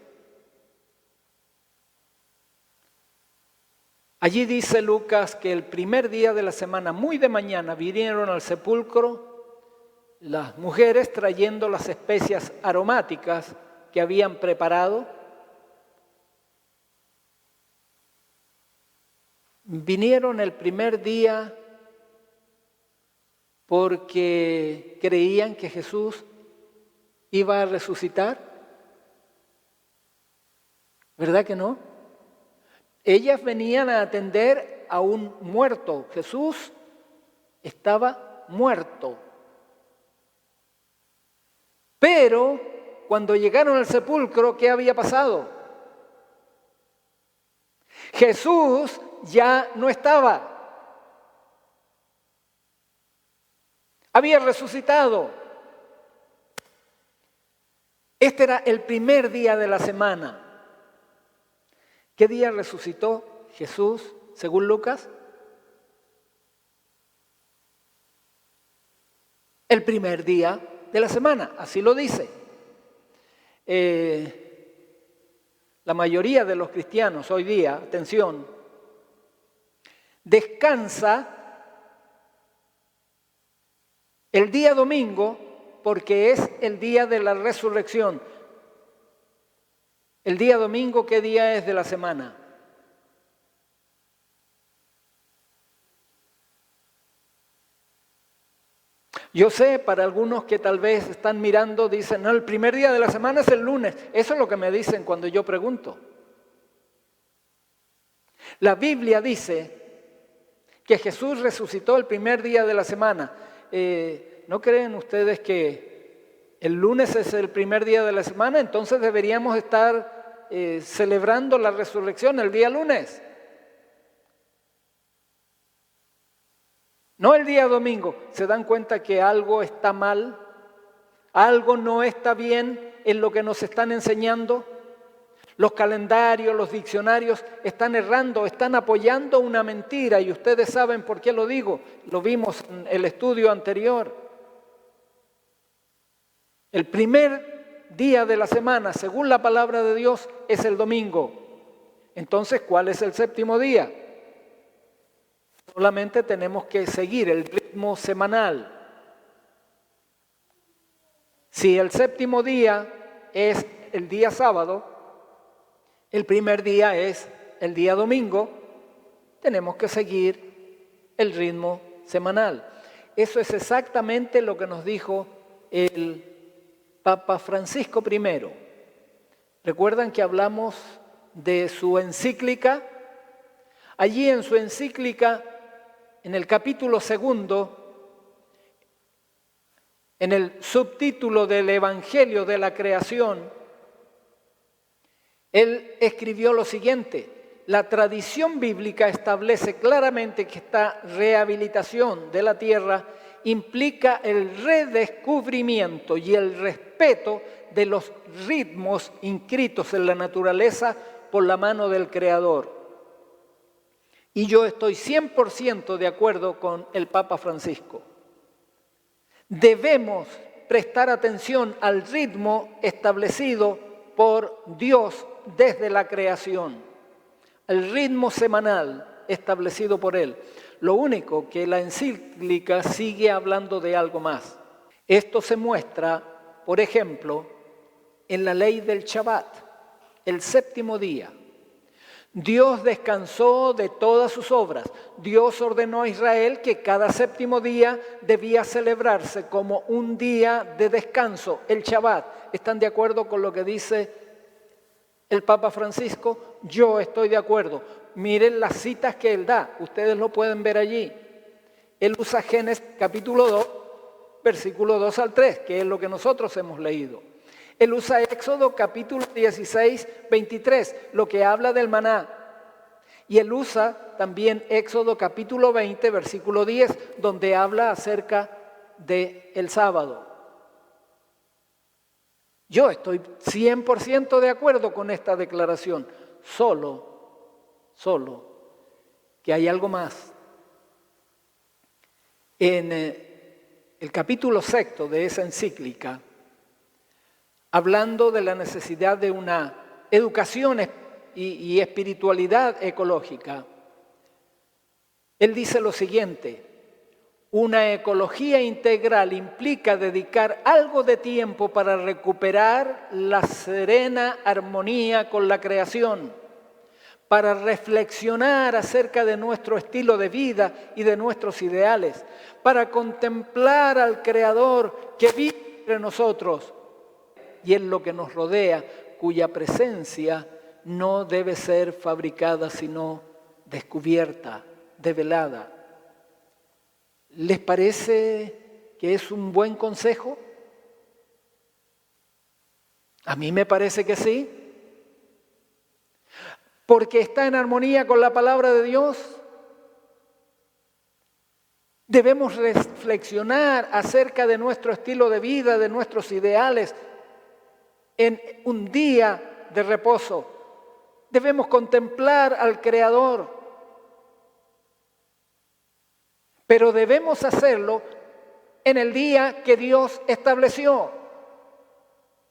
S1: Allí dice Lucas que el primer día de la semana, muy de mañana, vinieron al sepulcro las mujeres trayendo las especias aromáticas que habían preparado. Vinieron el primer día porque creían que Jesús iba a resucitar. ¿Verdad que no? Ellas venían a atender a un muerto. Jesús estaba muerto. Pero cuando llegaron al sepulcro, ¿qué había pasado? Jesús ya no estaba. Había resucitado. Este era el primer día de la semana. ¿Qué día resucitó Jesús, según Lucas? El primer día de la semana, así lo dice. La mayoría de los cristianos hoy día, atención, descansa el día domingo porque es el día de la resurrección. El día domingo, ¿qué día es de la semana? Yo sé, para algunos que tal vez están mirando, dicen, no, el primer día de la semana es el lunes. Eso es lo que me dicen cuando yo pregunto. La Biblia dice que Jesús resucitó el primer día de la semana. ¿No creen ustedes que el lunes es el primer día de la semana? Entonces deberíamos estar celebrando la resurrección el día lunes. No el día domingo. ¿Se dan cuenta que algo está mal? Algo no está bien en lo que nos están enseñando. Los calendarios, los diccionarios están errando, están apoyando una mentira y ustedes saben por qué lo digo. Lo vimos en el estudio anterior. El primer día de la semana, según la palabra de Dios, es el domingo. Entonces, ¿cuál es el séptimo día? Solamente tenemos que seguir el ritmo semanal. Si el séptimo día es el día sábado, el primer día es el día domingo, tenemos que seguir el ritmo semanal. Eso es exactamente lo que nos dijo el Papa Francisco I. ¿Recuerdan que hablamos de su encíclica? Allí en su encíclica, en el capítulo 2, en el subtítulo del Evangelio de la Creación, él escribió lo siguiente: la tradición bíblica establece claramente que esta rehabilitación de la tierra implica el redescubrimiento y el respeto de los ritmos inscritos en la naturaleza por la mano del Creador. Y yo estoy 100% de acuerdo con el Papa Francisco. Debemos prestar atención al ritmo establecido por Dios desde la creación. al ritmo semanal establecido por Él. Lo único que la encíclica sigue hablando de algo más. Esto se muestra, por ejemplo, en la ley del Shabbat, el séptimo día. Dios descansó de todas sus obras. Dios ordenó a Israel que cada séptimo día debía celebrarse como un día de descanso, el Shabbat. ¿Están de acuerdo con lo que dice el Papa Francisco? Yo estoy de acuerdo. Miren las citas que él da, ustedes lo pueden ver allí. Él usa Génesis capítulo 2, versículo 2 al 3, que es lo que nosotros hemos leído. Él usa Éxodo capítulo 16, 23, lo que habla del maná. Y él usa también Éxodo capítulo 20, versículo 10, donde habla acerca del sábado. Yo estoy 100% de acuerdo con esta declaración, solo que hay algo más. En el capítulo 6 de esa encíclica, hablando de la necesidad de una educación y espiritualidad ecológica, él dice lo siguiente: una ecología integral implica dedicar algo de tiempo para recuperar la serena armonía con la creación, para reflexionar acerca de nuestro estilo de vida y de nuestros ideales, para contemplar al Creador que vive entre nosotros y en lo que nos rodea, cuya presencia no debe ser fabricada, sino descubierta, develada. ¿Les parece que es un buen consejo? A mí me parece que sí. Porque está en armonía con la palabra de Dios. Debemos reflexionar acerca de nuestro estilo de vida, de nuestros ideales, en un día de reposo. Debemos contemplar al Creador. Pero debemos hacerlo en el día que Dios estableció.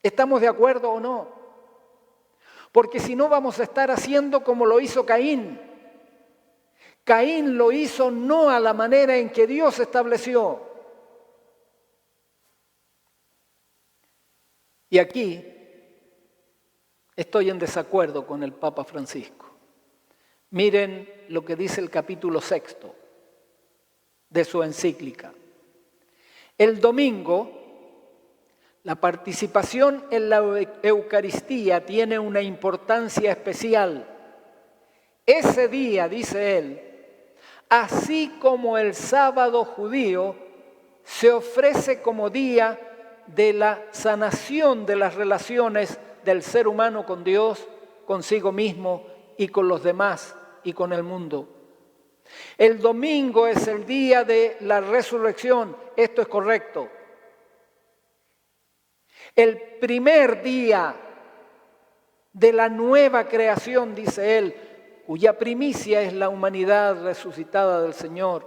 S1: ¿Estamos de acuerdo o no? Porque si no vamos a estar haciendo como lo hizo Caín. Caín lo hizo no a la manera en que Dios estableció. Y aquí estoy en desacuerdo con el Papa Francisco. Miren lo que dice el capítulo 6 de su encíclica. El domingo, la participación en la Eucaristía tiene una importancia especial. Ese día, dice él, así como el sábado judío, se ofrece como día de la sanación de las relaciones del ser humano con Dios, consigo mismo y con los demás y con el mundo. El domingo es el día de la resurrección, esto es correcto. El primer día de la nueva creación, dice él, cuya primicia es la humanidad resucitada del Señor,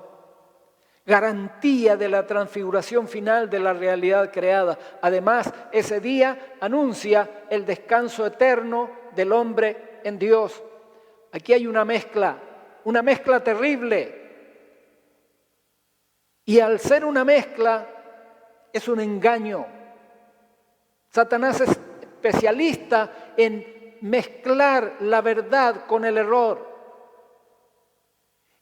S1: garantía de la transfiguración final de la realidad creada. Además, ese día anuncia el descanso eterno del hombre en Dios. Aquí hay una mezcla terrible. Y al ser una mezcla, es un engaño. Satanás es especialista en mezclar la verdad con el error.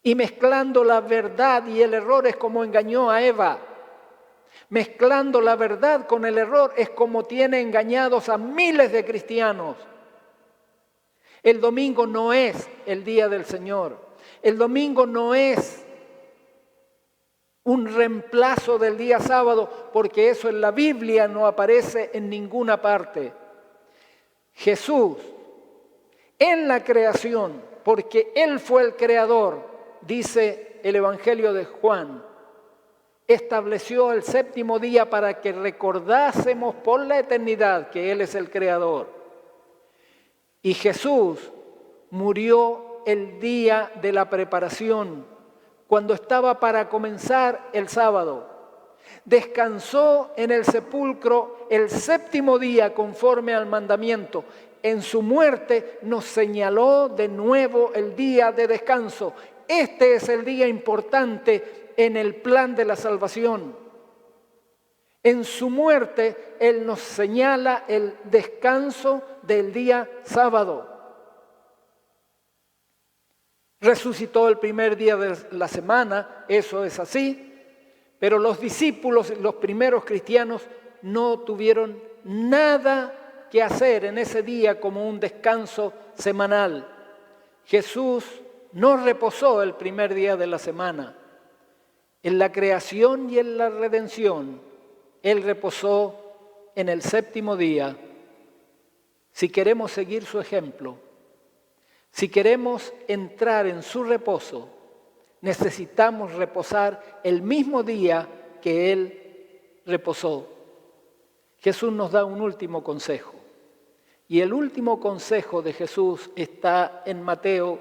S1: Y mezclando la verdad y el error es como engañó a Eva. Mezclando la verdad con el error es como tiene engañados a miles de cristianos. El domingo no es el día del Señor. El domingo no es un reemplazo del día sábado, porque eso en la Biblia no aparece en ninguna parte. Jesús, en la creación, porque Él fue el creador, dice el Evangelio de Juan, estableció el séptimo día para que recordásemos por la eternidad que Él es el creador. Y Jesús murió el día de la preparación, cuando estaba para comenzar el sábado. Descansó en el sepulcro el séptimo día conforme al mandamiento. en su muerte nos señaló de nuevo el día de descanso. Este es el día importante en el plan de la salvación. En su muerte, Él nos señala el descanso del día sábado. Resucitó el primer día de la semana, eso es así, pero los discípulos, los primeros cristianos, no tuvieron nada que hacer en ese día como un descanso semanal. Jesús no reposó el primer día de la semana. En la creación y en la redención, Él reposó en el séptimo día. Si queremos seguir su ejemplo, si queremos entrar en su reposo, necesitamos reposar el mismo día que Él reposó. Jesús nos da un último consejo. Y el último consejo de Jesús está en Mateo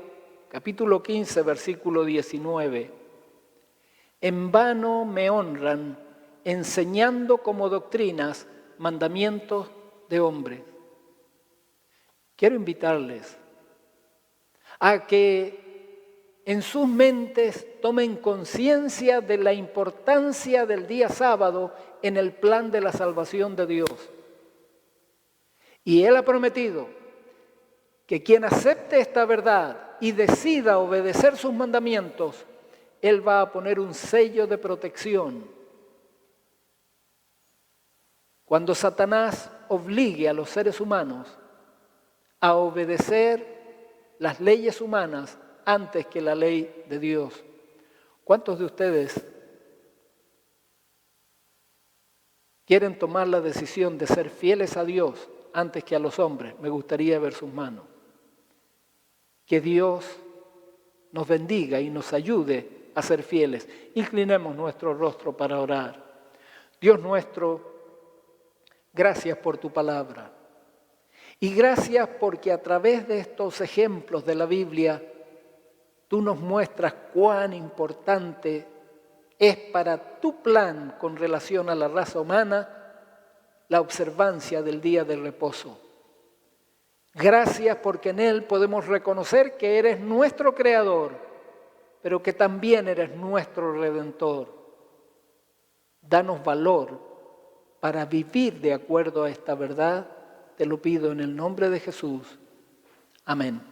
S1: capítulo 15, versículo 19. En vano me honran, enseñando como doctrinas mandamientos de hombres. Quiero invitarles a que en sus mentes tomen conciencia de la importancia del día sábado en el plan de la salvación de Dios. Y Él ha prometido que quien acepte esta verdad y decida obedecer sus mandamientos, Él va a poner un sello de protección. Cuando Satanás obligue a los seres humanos a obedecer las leyes humanas antes que la ley de Dios. ¿Cuántos de ustedes quieren tomar la decisión de ser fieles a Dios antes que a los hombres? Me gustaría ver sus manos. Que Dios nos bendiga y nos ayude a ser fieles. Inclinemos nuestro rostro para orar. Dios nuestro, gracias por tu palabra. Y gracias porque a través de estos ejemplos de la Biblia, tú nos muestras cuán importante es para tu plan con relación a la raza humana la observancia del día de reposo. Gracias porque en él podemos reconocer que eres nuestro Creador, pero que también eres nuestro Redentor. Danos valor para vivir de acuerdo a esta verdad. Te lo pido en el nombre de Jesús. Amén.